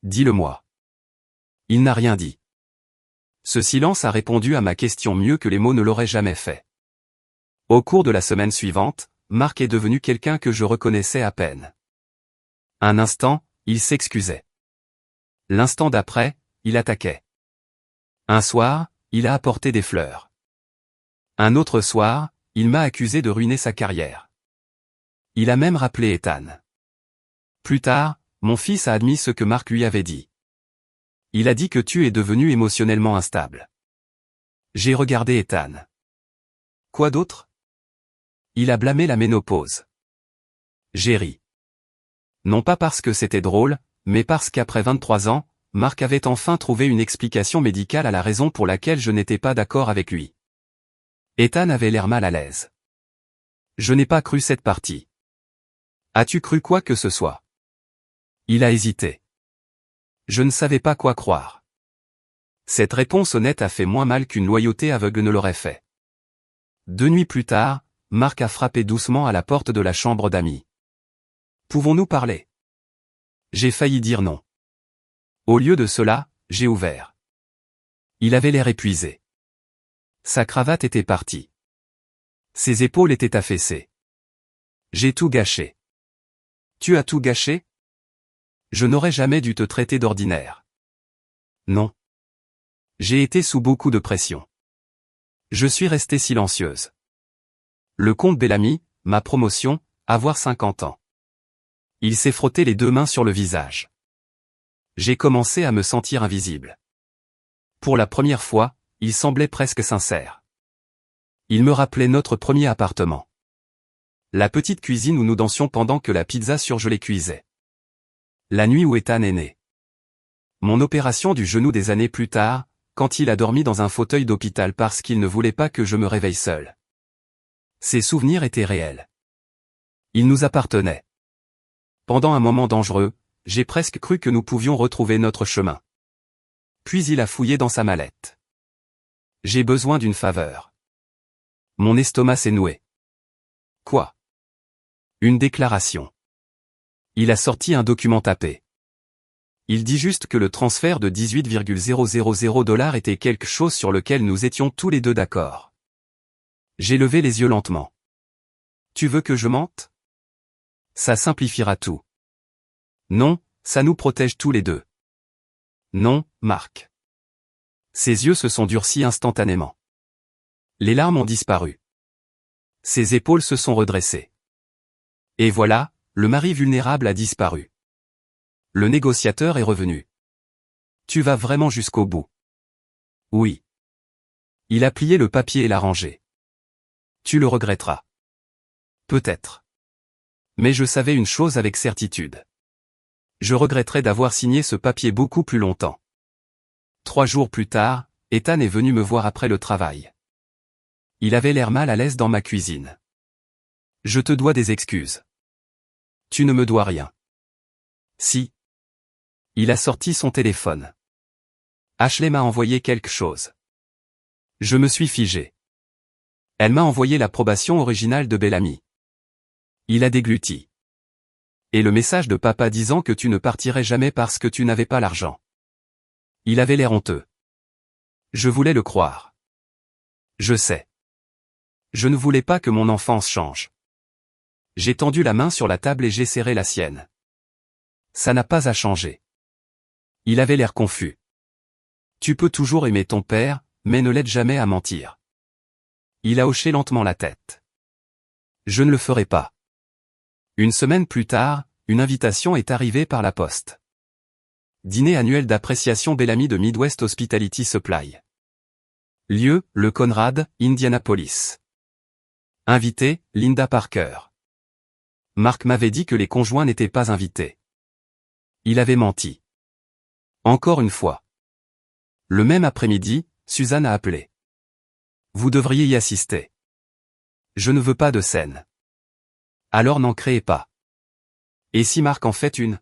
Dis-le-moi. Il n'a rien dit. Ce silence a répondu à ma question mieux que les mots ne l'auraient jamais fait. Au cours de la semaine suivante, Mark est devenu quelqu'un que je reconnaissais à peine. Un instant, il s'excusait. L'instant d'après, il attaquait. Un soir, il a apporté des fleurs. Un autre soir, il m'a accusé de ruiner sa carrière. Il a même rappelé Ethan. Plus tard, mon fils a admis ce que Mark lui avait dit. Il a dit que tu es devenu émotionnellement instable. J'ai regardé Ethan. Quoi d'autre? Il a blâmé la ménopause. J'ai ri. Non pas parce que c'était drôle, mais parce qu'après 23 ans, Mark avait enfin trouvé une explication médicale à la raison pour laquelle je n'étais pas d'accord avec lui. Ethan avait l'air mal à l'aise. Je n'ai pas cru cette partie. As-tu cru quoi que ce soit? Il a hésité. Je ne savais pas quoi croire. Cette réponse honnête a fait moins mal qu'une loyauté aveugle ne l'aurait fait. 2 nuits plus tard, Mark a frappé doucement à la porte de la chambre d'amis. Pouvons-nous parler? J'ai failli dire non. Au lieu de cela, j'ai ouvert. Il avait l'air épuisé. Sa cravate était partie. Ses épaules étaient affaissées. J'ai tout gâché. Tu as tout gâché? Je n'aurais jamais dû te traiter d'ordinaire. Non. J'ai été sous beaucoup de pression. Je suis restée silencieuse. Le comte Bellamy, ma promotion, avoir 50 ans. Il s'est frotté les 2 mains sur le visage. J'ai commencé à me sentir invisible. Pour la première fois, il semblait presque sincère. Il me rappelait notre premier appartement. La petite cuisine où nous dansions pendant que la pizza surgelée cuisait. La nuit où Ethan est né. Mon opération du genou des années plus tard, quand il a dormi dans un fauteuil d'hôpital parce qu'il ne voulait pas que je me réveille seul. Ces souvenirs étaient réels. Ils nous appartenaient. Pendant un moment dangereux, j'ai presque cru que nous pouvions retrouver notre chemin. Puis il a fouillé dans sa mallette. J'ai besoin d'une faveur. Mon estomac s'est noué. Quoi? Une déclaration. Il a sorti un document tapé. Il dit juste que le transfert de 18,000 $ était quelque chose sur lequel nous étions tous les deux d'accord. J'ai levé les yeux lentement. Tu veux que je mente? Ça simplifiera tout. Non, ça nous protège tous les deux. Non, Mark. Ses yeux se sont durcis instantanément. Les larmes ont disparu. Ses épaules se sont redressées. Et voilà, le mari vulnérable a disparu. Le négociateur est revenu. Tu vas vraiment jusqu'au bout. Oui. Il a plié le papier et l'a rangé. Tu le regretteras. Peut-être. Mais je savais une chose avec certitude. Je regretterais d'avoir signé ce papier beaucoup plus longtemps. 3 jours plus tard, Ethan est venu me voir après le travail. Il avait l'air mal à l'aise dans ma cuisine. Je te dois des excuses. Tu ne me dois rien. Si. Il a sorti son téléphone. Ashley m'a envoyé quelque chose. Je me suis figé. Elle m'a envoyé l'approbation originale de Bellamy. Il a dégluti. Et le message de papa disant que tu ne partirais jamais parce que tu n'avais pas l'argent. Il avait l'air honteux. Je voulais le croire. Je sais. Je ne voulais pas que mon enfance change. J'ai tendu la main sur la table et j'ai serré la sienne. Ça n'a pas à changer. Il avait l'air confus. Tu peux toujours aimer ton père, mais ne l'aide jamais à mentir. Il a hoché lentement la tête. Je ne le ferai pas. Une semaine plus tard, Une invitation est arrivée par la poste. Dîner annuel d'appréciation Bellamy de Midwest Hospitality Supply. Lieu, le Conrad, Indianapolis. Invité, Linda Parker. Mark m'avait dit que les conjoints n'étaient pas invités. Il avait menti. Encore une fois. Le même après-midi, Suzanne a appelé. Vous devriez y assister. Je ne veux pas de scène. Alors n'en créez pas. Et si Mark en fait une?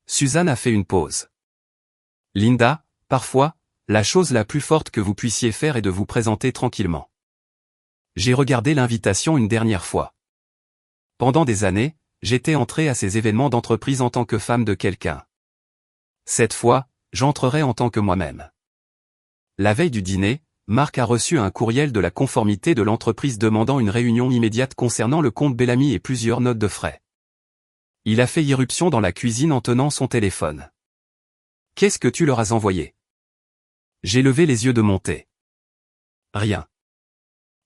Suzanne a fait une pause. Linda, parfois, la chose la plus forte que vous puissiez faire est de vous présenter tranquillement. J'ai regardé l'invitation une dernière fois. Pendant des années, j'étais entrée à ces événements d'entreprise en tant que femme de quelqu'un. Cette fois, j'entrerai en tant que moi-même. La veille du dîner, Mark a reçu un courriel de la conformité de l'entreprise demandant une réunion immédiate concernant le compte Bellamy et plusieurs notes de frais. Il a fait irruption dans la cuisine en tenant son téléphone. « Qu'est-ce que tu leur as envoyé ?» J'ai levé les yeux de mon thé. Rien.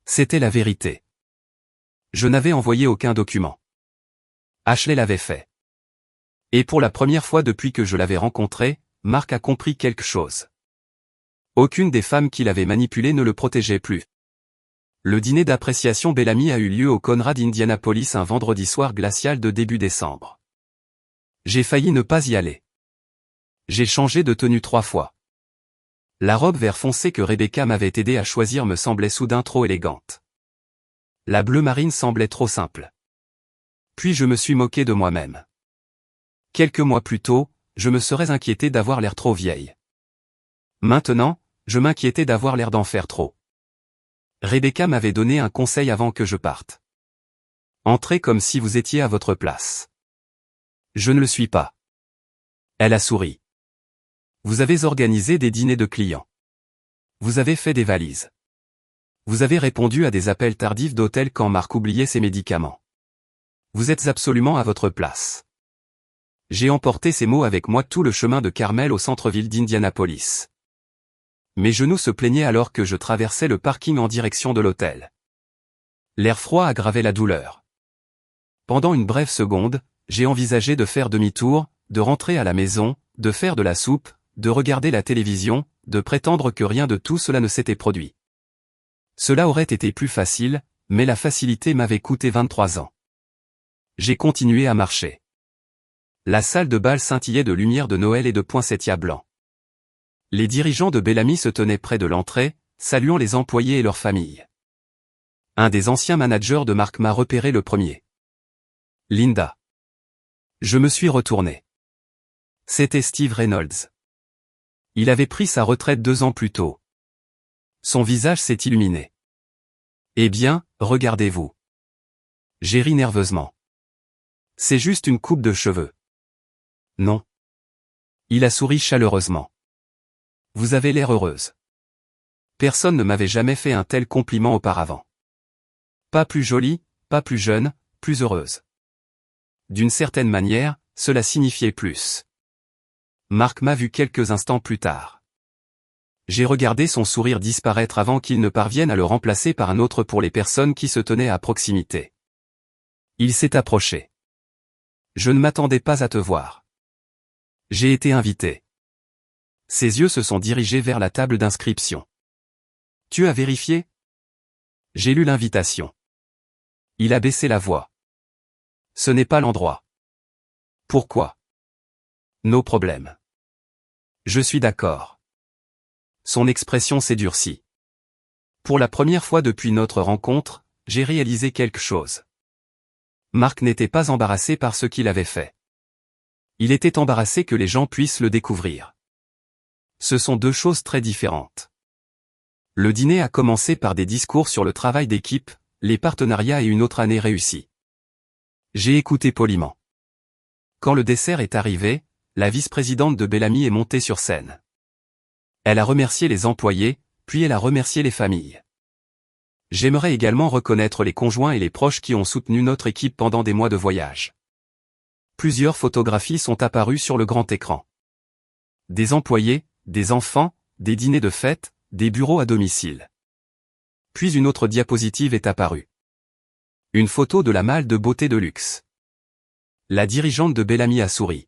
C'était la vérité. Je n'avais envoyé aucun document. Ashley l'avait fait. Et pour la première fois depuis que je l'avais rencontré, Mark a compris quelque chose. Aucune des femmes qu'il avait manipulées ne le protégeait plus. Le dîner d'appréciation Bellamy a eu lieu au Conrad Indianapolis un vendredi soir glacial de début décembre. J'ai failli ne pas y aller. J'ai changé de tenue 3 fois. La robe vert foncé que Rebecca m'avait aidé à choisir me semblait soudain trop élégante. La bleu marine semblait trop simple. Puis je me suis moqué de moi-même. Quelques mois plus tôt, je me serais inquiété d'avoir l'air trop vieille. Maintenant, je m'inquiétais d'avoir l'air d'en faire trop. Rebecca m'avait donné un conseil avant que je parte. Entrez comme si vous étiez à votre place. Je ne le suis pas. Elle a souri. Vous avez organisé des dîners de clients. Vous avez fait des valises. Vous avez répondu à des appels tardifs d'hôtel quand Mark oubliait ses médicaments. Vous êtes absolument à votre place. J'ai emporté ces mots avec moi tout le chemin de Carmel au centre-ville d'Indianapolis. Mes genoux se plaignaient alors que je traversais le parking en direction de l'hôtel. L'air froid aggravait la douleur. Pendant une brève seconde, j'ai envisagé de faire demi-tour, de rentrer à la maison, de faire de la soupe, de regarder la télévision, de prétendre que rien de tout cela ne s'était produit. Cela aurait été plus facile, mais la facilité m'avait coûté 23 ans. J'ai continué à marcher. La salle de bal scintillait de lumière de Noël et de poinsettias blancs. Les dirigeants de Bellamy se tenaient près de l'entrée, saluant les employés et leurs familles. Un des anciens managers de Mark m'a repéré le premier. Linda. Je me suis retourné. C'était Steve Reynolds. Il avait pris sa retraite 2 ans plus tôt. Son visage s'est illuminé. Eh bien, regardez-vous. J'ai ri nerveusement. C'est juste une coupe de cheveux. Non. Il a souri chaleureusement. Vous avez l'air heureuse. Personne ne m'avait jamais fait un tel compliment auparavant. Pas plus jolie, pas plus jeune, plus heureuse. D'une certaine manière, cela signifiait plus. Mark m'a vu quelques instants plus tard. J'ai regardé son sourire disparaître avant qu'il ne parvienne à le remplacer par un autre pour les personnes qui se tenaient à proximité. Il s'est approché. Je ne m'attendais pas à te voir. J'ai été invité. Ses yeux se sont dirigés vers la table d'inscription. Tu as vérifié? J'ai lu l'invitation. Il a baissé la voix. Ce n'est pas l'endroit. Pourquoi? Nos problèmes. Je suis d'accord. Son expression s'est durcie. Pour la première fois depuis notre rencontre, j'ai réalisé quelque chose. Mark n'était pas embarrassé par ce qu'il avait fait. Il était embarrassé que les gens puissent le découvrir. Ce sont 2 choses très différentes. Le dîner a commencé par des discours sur le travail d'équipe, les partenariats et une autre année réussie. J'ai écouté poliment. Quand le dessert est arrivé, la vice-présidente de Bellamy est montée sur scène. Elle a remercié les employés, puis elle a remercié les familles. J'aimerais également reconnaître les conjoints et les proches qui ont soutenu notre équipe pendant des mois de voyage. Plusieurs photographies sont apparues sur le grand écran. Des employés, des enfants, des dîners de fête, des bureaux à domicile. Puis une autre diapositive est apparue. Une photo de la malle de beauté de luxe. La dirigeante de Bellamy a souri.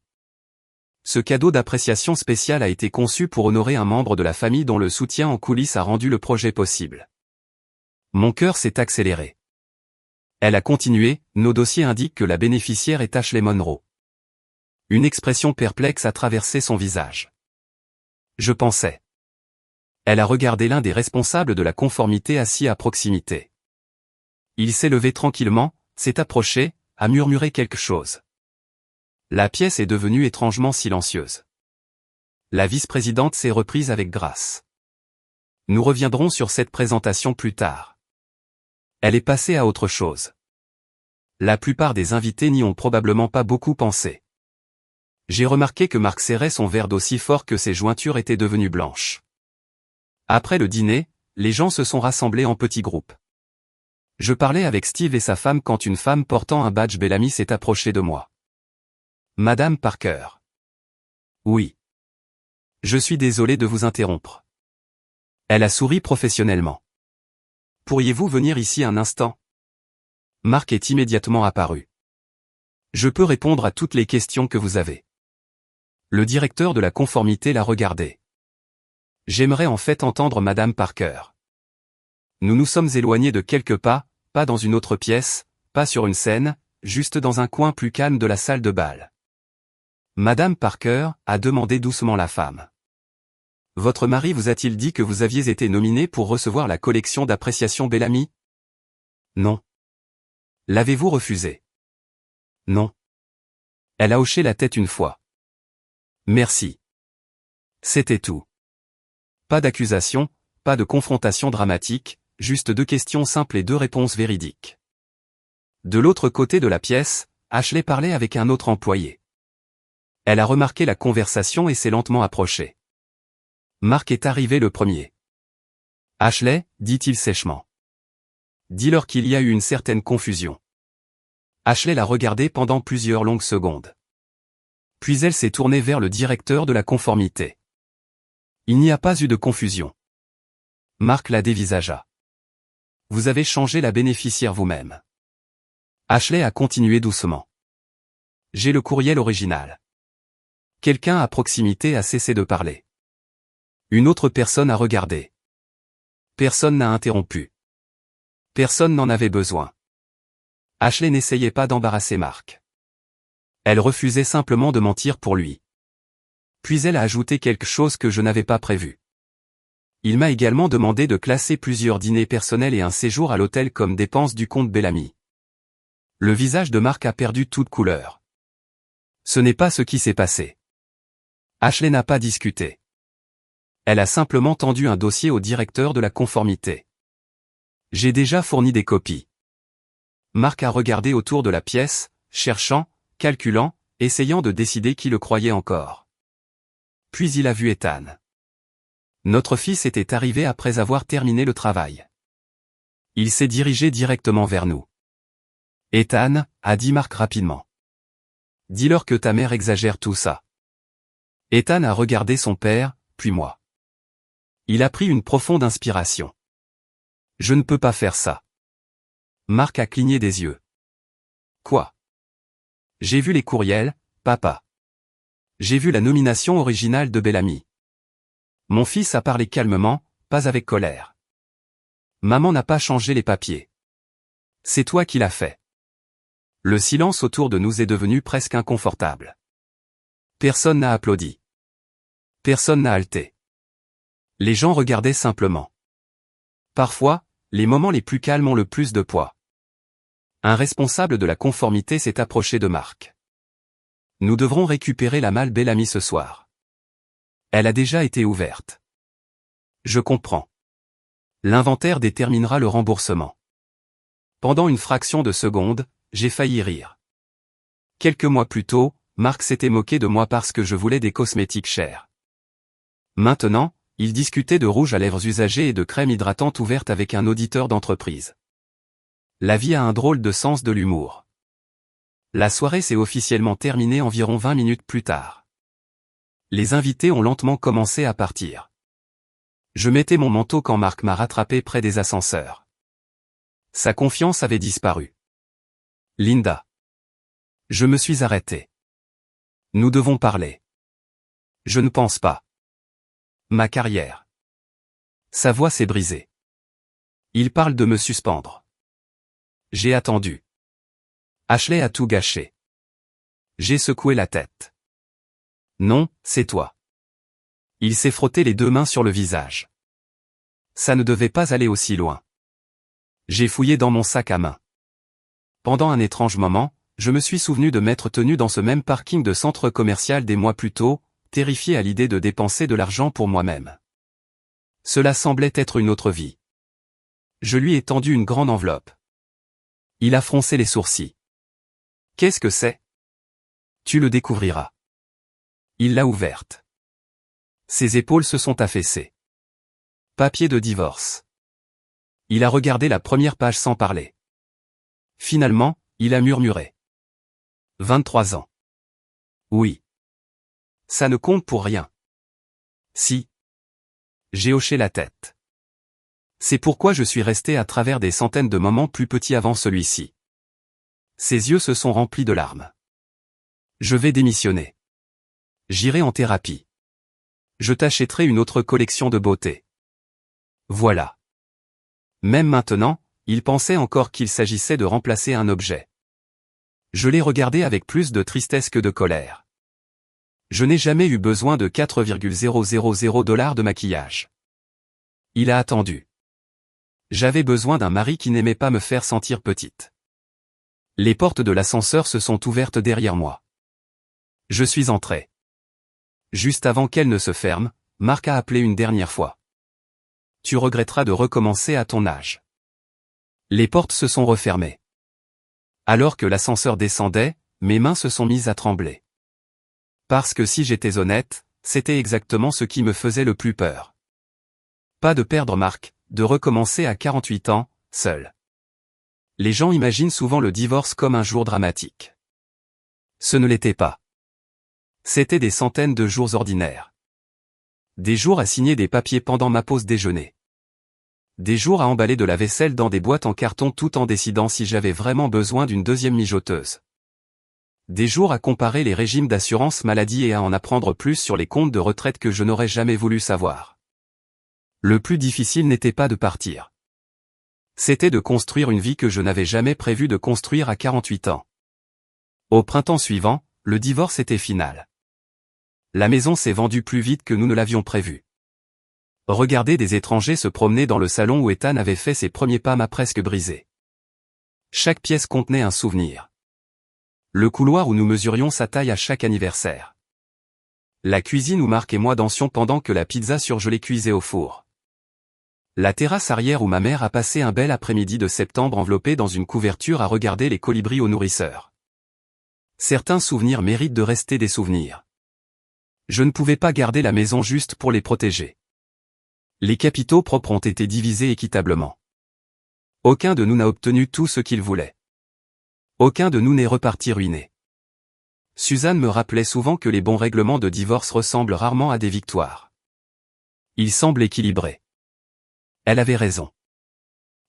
Ce cadeau d'appréciation spéciale a été conçu pour honorer un membre de la famille dont le soutien en coulisses a rendu le projet possible. Mon cœur s'est accéléré. Elle a continué, nos dossiers indiquent que la bénéficiaire est Ashley Monroe. Une expression perplexe a traversé son visage. Je pensais. Elle a regardé l'un des responsables de la conformité assis à proximité. Il s'est levé tranquillement, s'est approché, a murmuré quelque chose. La pièce est devenue étrangement silencieuse. La vice-présidente s'est reprise avec grâce. Nous reviendrons sur cette présentation plus tard. Elle est passée à autre chose. La plupart des invités n'y ont probablement pas beaucoup pensé. J'ai remarqué que Marc serrait son verre d'aussi fort que ses jointures étaient devenues blanches. Après le dîner, les gens se sont rassemblés en petits groupes. Je parlais avec Steve et sa femme quand une femme portant un badge Bellamy s'est approchée de moi. Madame Parker. Oui. Je suis désolé de vous interrompre. Elle a souri professionnellement. Pourriez-vous venir ici un instant? Marc est immédiatement apparu. Je peux répondre à toutes les questions que vous avez. Le directeur de la conformité l'a regardé. J'aimerais en fait entendre Madame Parker. Nous nous sommes éloignés de quelques pas, pas dans une autre pièce, pas sur une scène, juste dans un coin plus calme de la salle de bal. Madame Parker, a demandé doucement la femme. Votre mari vous a-t-il dit que vous aviez été nominé pour recevoir la collection d'appréciation Bellamy? Non. L'avez-vous refusé? Non. Elle a hoché la tête une fois. Merci. C'était tout. Pas d'accusation, pas de confrontation dramatique, juste 2 questions simples et 2 réponses véridiques. De l'autre côté de la pièce, Ashley parlait avec un autre employé. Elle a remarqué la conversation et s'est lentement approchée. Marc est arrivé le premier. Ashley, dit-il sèchement. Dis-leur qu'il y a eu une certaine confusion. Ashley l'a regardé pendant plusieurs longues secondes. Puis elle s'est tournée vers le directeur de la conformité. Il n'y a pas eu de confusion. Marc la dévisagea. Vous avez changé la bénéficiaire vous-même. Ashley a continué doucement. J'ai le courriel original. Quelqu'un à proximité a cessé de parler. Une autre personne a regardé. Personne n'a interrompu. Personne n'en avait besoin. Ashley n'essayait pas d'embarrasser Marc. Elle refusait simplement de mentir pour lui. Puis elle a ajouté quelque chose que je n'avais pas prévu. Il m'a également demandé de classer plusieurs dîners personnels et un séjour à l'hôtel comme dépenses du compte Bellamy. Le visage de Marc a perdu toute couleur. Ce n'est pas ce qui s'est passé. Ashley n'a pas discuté. Elle a simplement tendu un dossier au directeur de la conformité. J'ai déjà fourni des copies. Marc a regardé autour de la pièce, cherchant, calculant, essayant de décider qui le croyait encore. Puis il a vu Ethan. Notre fils était arrivé après avoir terminé le travail. Il s'est dirigé directement vers nous. Ethan, a dit Marc rapidement. Dis-leur que ta mère exagère tout ça. Ethan a regardé son père, puis moi. Il a pris une profonde inspiration. Je ne peux pas faire ça. Marc a cligné des yeux. Quoi? J'ai vu les courriels, papa. J'ai vu la nomination originale de Bellamy. Mon fils a parlé calmement, pas avec colère. Maman n'a pas changé les papiers. C'est toi qui l'as fait. Le silence autour de nous est devenu presque inconfortable. Personne n'a applaudi. Personne n'a halté. Les gens regardaient simplement. Parfois, les moments les plus calmes ont le plus de poids. Un responsable de la conformité s'est approché de Marc. Nous devrons récupérer la malle Bellamy ce soir. Elle a déjà été ouverte. Je comprends. L'inventaire déterminera le remboursement. Pendant une fraction de seconde, j'ai failli rire. Quelques mois plus tôt, Marc s'était moqué de moi parce que je voulais des cosmétiques chers. Maintenant, il discutait de rouge à lèvres usagé et de crème hydratante ouverte avec un auditeur d'entreprise. La vie a un drôle de sens de l'humour. La soirée s'est officiellement terminée environ 20 minutes plus tard. Les invités ont lentement commencé à partir. Je mettais mon manteau quand Marc m'a rattrapé près des ascenseurs. Sa confiance avait disparu. Linda. Je me suis arrêté. Nous devons parler. Je ne pense pas. Ma carrière. Sa voix s'est brisée. Il parle de me suspendre. J'ai attendu. Ashley a tout gâché. J'ai secoué la tête. Non, c'est toi. Il s'est frotté les deux mains sur le visage. Ça ne devait pas aller aussi loin. J'ai fouillé dans mon sac à main. Pendant un étrange moment, je me suis souvenu de m'être tenu dans ce même parking de centre commercial des mois plus tôt, terrifié à l'idée de dépenser de l'argent pour moi-même. Cela semblait être une autre vie. Je lui ai tendu une grande enveloppe. Il a froncé les sourcils. Qu'est-ce que c'est? Tu le découvriras. Il l'a ouverte. Ses épaules se sont affaissées. Papier de divorce. Il a regardé la première page sans parler. Finalement, il a murmuré. 23 ans. Oui. Ça ne compte pour rien. Si. J'ai hoché la tête. C'est pourquoi je suis resté à travers des centaines de moments plus petits avant celui-ci. Ses yeux se sont remplis de larmes. Je vais démissionner. J'irai en thérapie. Je t'achèterai une autre collection de beauté. Voilà. Même maintenant, il pensait encore qu'il s'agissait de remplacer un objet. Je l'ai regardé avec plus de tristesse que de colère. Je n'ai jamais eu besoin de 4,000 $ de maquillage. Il a attendu. J'avais besoin d'un mari qui n'aimait pas me faire sentir petite. Les portes de l'ascenseur se sont ouvertes derrière moi. Je suis entré. Juste avant qu'elle ne se ferme, Marc a appelé une dernière fois. Tu regretteras de recommencer à ton âge. Les portes se sont refermées. Alors que l'ascenseur descendait, mes mains se sont mises à trembler. Parce que si j'étais honnête, c'était exactement ce qui me faisait le plus peur. Pas de perdre Marc, de recommencer à 48 ans, seul. Les gens imaginent souvent le divorce comme un jour dramatique. Ce ne l'était pas. C'était des centaines de jours ordinaires. Des jours à signer des papiers pendant ma pause déjeuner. Des jours à emballer de la vaisselle dans des boîtes en carton tout en décidant si j'avais vraiment besoin d'une deuxième mijoteuse. Des jours à comparer les régimes d'assurance maladie et à en apprendre plus sur les comptes de retraite que je n'aurais jamais voulu savoir. Le plus difficile n'était pas de partir. C'était de construire une vie que je n'avais jamais prévu de construire à 48 ans. Au printemps suivant, le divorce était final. La maison s'est vendue plus vite que nous ne l'avions prévu. Regarder des étrangers se promener dans le salon où Ethan avait fait ses premiers pas m'a presque brisé. Chaque pièce contenait un souvenir. Le couloir où nous mesurions sa taille à chaque anniversaire. La cuisine où Marc et moi dansions pendant que la pizza surgelée cuisait au four. La terrasse arrière où ma mère a passé un bel après-midi de septembre enveloppée dans une couverture à regarder les colibris aux nourrisseurs. Certains souvenirs méritent de rester des souvenirs. Je ne pouvais pas garder la maison juste pour les protéger. Les capitaux propres ont été divisés équitablement. Aucun de nous n'a obtenu tout ce qu'il voulait. Aucun de nous n'est reparti ruiné. Suzanne me rappelait souvent que les bons règlements de divorce ressemblent rarement à des victoires. Ils semblent équilibrés. Elle avait raison.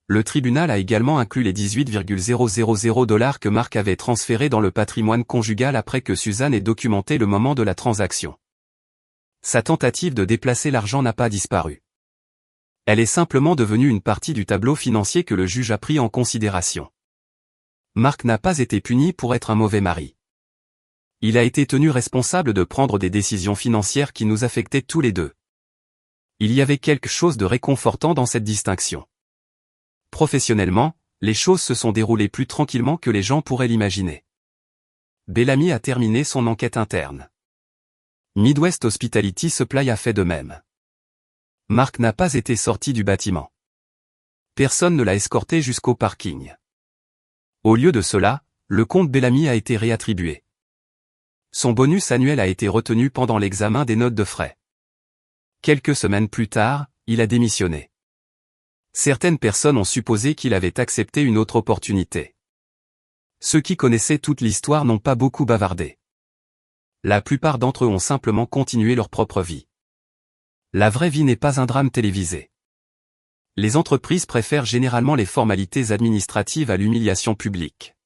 Le tribunal a également inclus les 18,000 $ que Marc avait transférés dans le patrimoine conjugal après que Suzanne ait documenté le moment de la transaction. Sa tentative de déplacer l'argent n'a pas disparu. Elle est simplement devenue une partie du tableau financier que le juge a pris en considération. Marc n'a pas été puni pour être un mauvais mari. Il a été tenu responsable de prendre des décisions financières qui nous affectaient tous les deux. Il y avait quelque chose de réconfortant dans cette distinction. Professionnellement, les choses se sont déroulées plus tranquillement que les gens pourraient l'imaginer. Bellamy a terminé son enquête interne. Midwest Hospitality Supply a fait de même. Marc n'a pas été sorti du bâtiment. Personne ne l'a escorté jusqu'au parking. Au lieu de cela, le compte Bellamy a été réattribué. Son bonus annuel a été retenu pendant l'examen des notes de frais. Quelques semaines plus tard, il a démissionné. Certaines personnes ont supposé qu'il avait accepté une autre opportunité. Ceux qui connaissaient toute l'histoire n'ont pas beaucoup bavardé. La plupart d'entre eux ont simplement continué leur propre vie. La vraie vie n'est pas un drame télévisé. Les entreprises préfèrent généralement les formalités administratives à l'humiliation publique.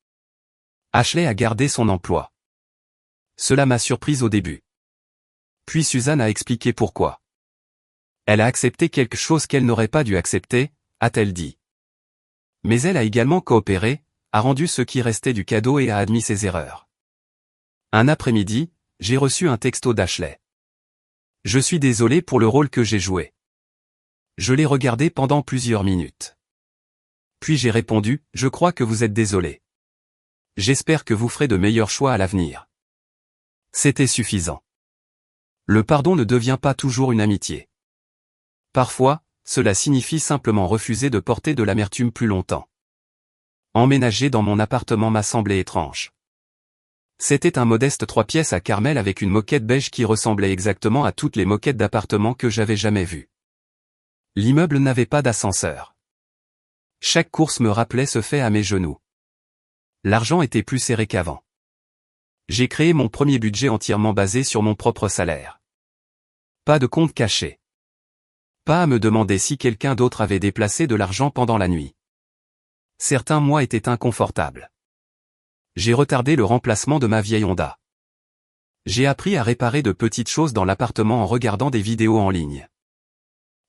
Ashley a gardé son emploi. Cela m'a surprise au début. Puis Suzanne a expliqué pourquoi. Elle a accepté quelque chose qu'elle n'aurait pas dû accepter, a-t-elle dit. Mais elle a également coopéré, a rendu ce qui restait du cadeau et a admis ses erreurs. Un après-midi, j'ai reçu un texto d'Ashley. Je suis désolé pour le rôle que j'ai joué. Je l'ai regardé pendant plusieurs minutes. Puis j'ai répondu, je crois que vous êtes désolé. J'espère que vous ferez de meilleurs choix à l'avenir. C'était suffisant. Le pardon ne devient pas toujours une amitié. Parfois, cela signifie simplement refuser de porter de l'amertume plus longtemps. Emménager dans mon appartement m'a semblé étrange. C'était un modeste 3 pièces à Carmel avec une moquette beige qui ressemblait exactement à toutes les moquettes d'appartements que j'avais jamais vues. L'immeuble n'avait pas d'ascenseur. Chaque course me rappelait ce fait à mes genoux. L'argent était plus serré qu'avant. J'ai créé mon premier budget entièrement basé sur mon propre salaire. Pas de compte caché. Pas à me demander si quelqu'un d'autre avait déplacé de l'argent pendant la nuit. Certains mois étaient inconfortables. J'ai retardé le remplacement de ma vieille Honda. J'ai appris à réparer de petites choses dans l'appartement en regardant des vidéos en ligne.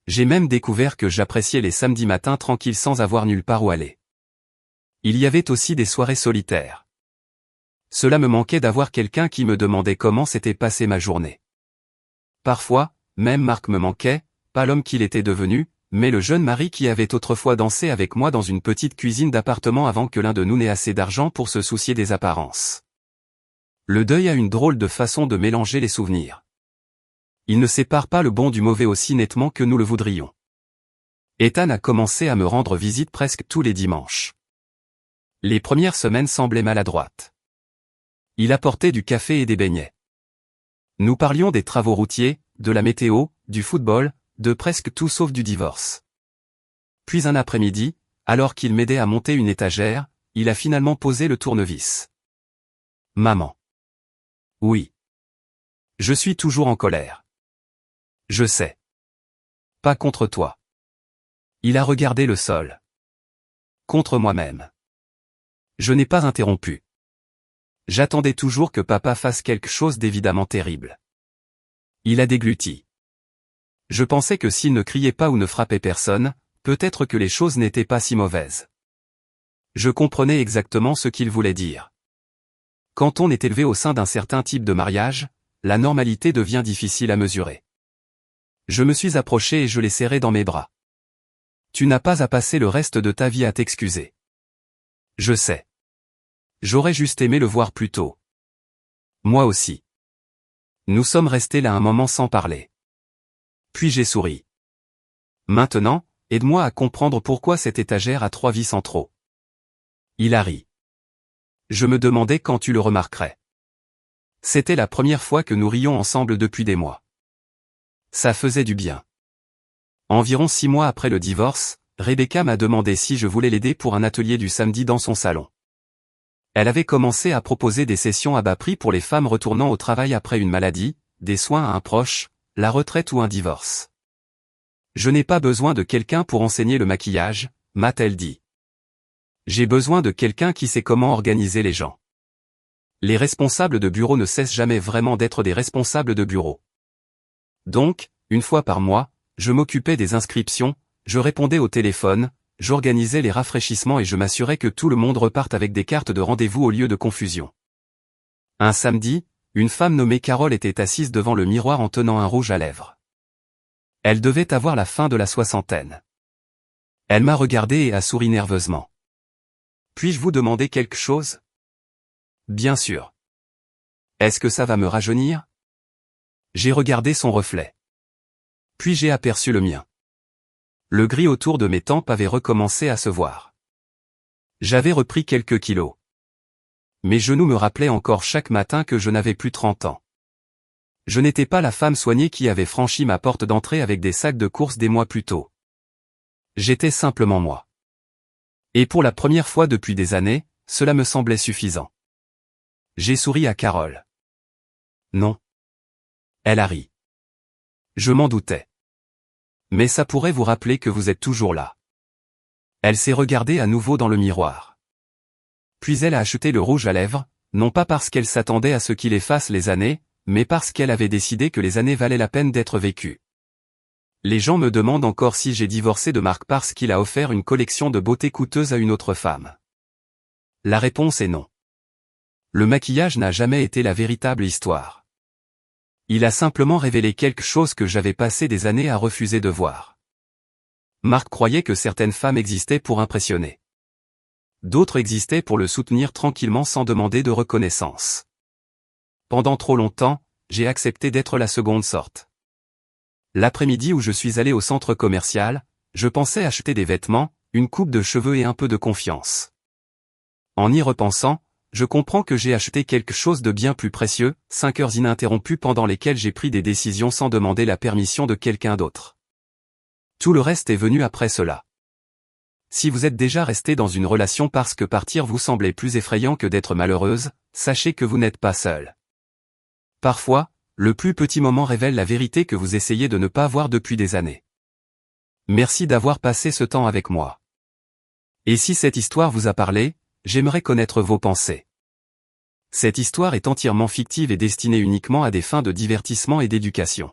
J'ai même découvert que j'appréciais les samedis matins tranquilles sans avoir nulle part où aller. Il y avait aussi des soirées solitaires. Cela me manquait d'avoir quelqu'un qui me demandait comment s'était passée ma journée. Parfois, même Marc me manquait, pas l'homme qu'il était devenu, mais le jeune mari qui avait autrefois dansé avec moi dans une petite cuisine d'appartement avant que l'un de nous n'ait assez d'argent pour se soucier des apparences. Le deuil a une drôle de façon de mélanger les souvenirs. Il ne sépare pas le bon du mauvais aussi nettement que nous le voudrions. Ethan a commencé à me rendre visite presque tous les dimanches. Les premières semaines semblaient maladroites. Il apportait du café et des beignets. Nous parlions des travaux routiers, de la météo, du football, de presque tout sauf du divorce. Puis un après-midi, alors qu'il m'aidait à monter une étagère, il a finalement posé le tournevis. Maman. Oui. Je suis toujours en colère. Je sais. Pas contre toi. Il a regardé le sol. Contre moi-même. Je n'ai pas interrompu. J'attendais toujours que papa fasse quelque chose d'évidemment terrible. Il a dégluti. Je pensais que s'il ne criait pas ou ne frappait personne, peut-être que les choses n'étaient pas si mauvaises. Je comprenais exactement ce qu'il voulait dire. Quand on est élevé au sein d'un certain type de mariage, la normalité devient difficile à mesurer. Je me suis approché et je l'ai serré dans mes bras. Tu n'as pas à passer le reste de ta vie à t'excuser. Je sais. J'aurais juste aimé le voir plus tôt. Moi aussi. Nous sommes restés là un moment sans parler. Puis j'ai souri. Maintenant, aide-moi à comprendre pourquoi cette étagère a 3 vis en trop. Il a ri. Je me demandais quand tu le remarquerais. C'était la première fois que nous rions ensemble depuis des mois. Ça faisait du bien. Environ 6 mois après le divorce, Rebecca m'a demandé si je voulais l'aider pour un atelier du samedi dans son salon. Elle avait commencé à proposer des sessions à bas prix pour les femmes retournant au travail après une maladie, des soins à un proche, la retraite ou un divorce. Je n'ai pas besoin de quelqu'un pour enseigner le maquillage, m'a-t-elle dit. J'ai besoin de quelqu'un qui sait comment organiser les gens. Les responsables de bureau ne cessent jamais vraiment d'être des responsables de bureau. Donc, une fois par mois, je m'occupais des inscriptions, je répondais au téléphone, j'organisais les rafraîchissements et je m'assurais que tout le monde reparte avec des cartes de rendez-vous au lieu de confusion. Un samedi, une femme nommée Carole était assise devant le miroir en tenant un rouge à lèvres. Elle devait avoir la fin de la soixantaine. Elle m'a regardé et a souri nerveusement. Puis-je vous demander quelque chose? Bien sûr. Est-ce que ça va me rajeunir? J'ai regardé son reflet. Puis j'ai aperçu le mien. Le gris autour de mes tempes avait recommencé à se voir. J'avais repris quelques kilos. Mes genoux me rappelaient encore chaque matin que je n'avais plus 30 ans. Je n'étais pas la femme soignée qui avait franchi ma porte d'entrée avec des sacs de courses des mois plus tôt. J'étais simplement moi. Et pour la première fois depuis des années, cela me semblait suffisant. J'ai souri à Carole. Non. Elle a ri. Je m'en doutais. Mais ça pourrait vous rappeler que vous êtes toujours là. Elle s'est regardée à nouveau dans le miroir. Puis elle a acheté le rouge à lèvres, non pas parce qu'elle s'attendait à ce qu'il efface les années, mais parce qu'elle avait décidé que les années valaient la peine d'être vécues. Les gens me demandent encore si j'ai divorcé de Marc parce qu'il a offert une collection de beauté coûteuse à une autre femme. La réponse est non. Le maquillage n'a jamais été la véritable histoire. Il a simplement révélé quelque chose que j'avais passé des années à refuser de voir. Marc croyait que certaines femmes existaient pour impressionner. D'autres existaient pour le soutenir tranquillement sans demander de reconnaissance. Pendant trop longtemps, j'ai accepté d'être la seconde sorte. L'après-midi où je suis allé au centre commercial, je pensais acheter des vêtements, une coupe de cheveux et un peu de confiance. En y repensant, je comprends que j'ai acheté quelque chose de bien plus précieux, 5 heures ininterrompues pendant lesquelles j'ai pris des décisions sans demander la permission de quelqu'un d'autre. Tout le reste est venu après cela. Si vous êtes déjà resté dans une relation parce que partir vous semblait plus effrayant que d'être malheureuse, sachez que vous n'êtes pas seul. Parfois, le plus petit moment révèle la vérité que vous essayez de ne pas voir depuis des années. Merci d'avoir passé ce temps avec moi. Et si cette histoire vous a parlé, j'aimerais connaître vos pensées. Cette histoire est entièrement fictive et destinée uniquement à des fins de divertissement et d'éducation.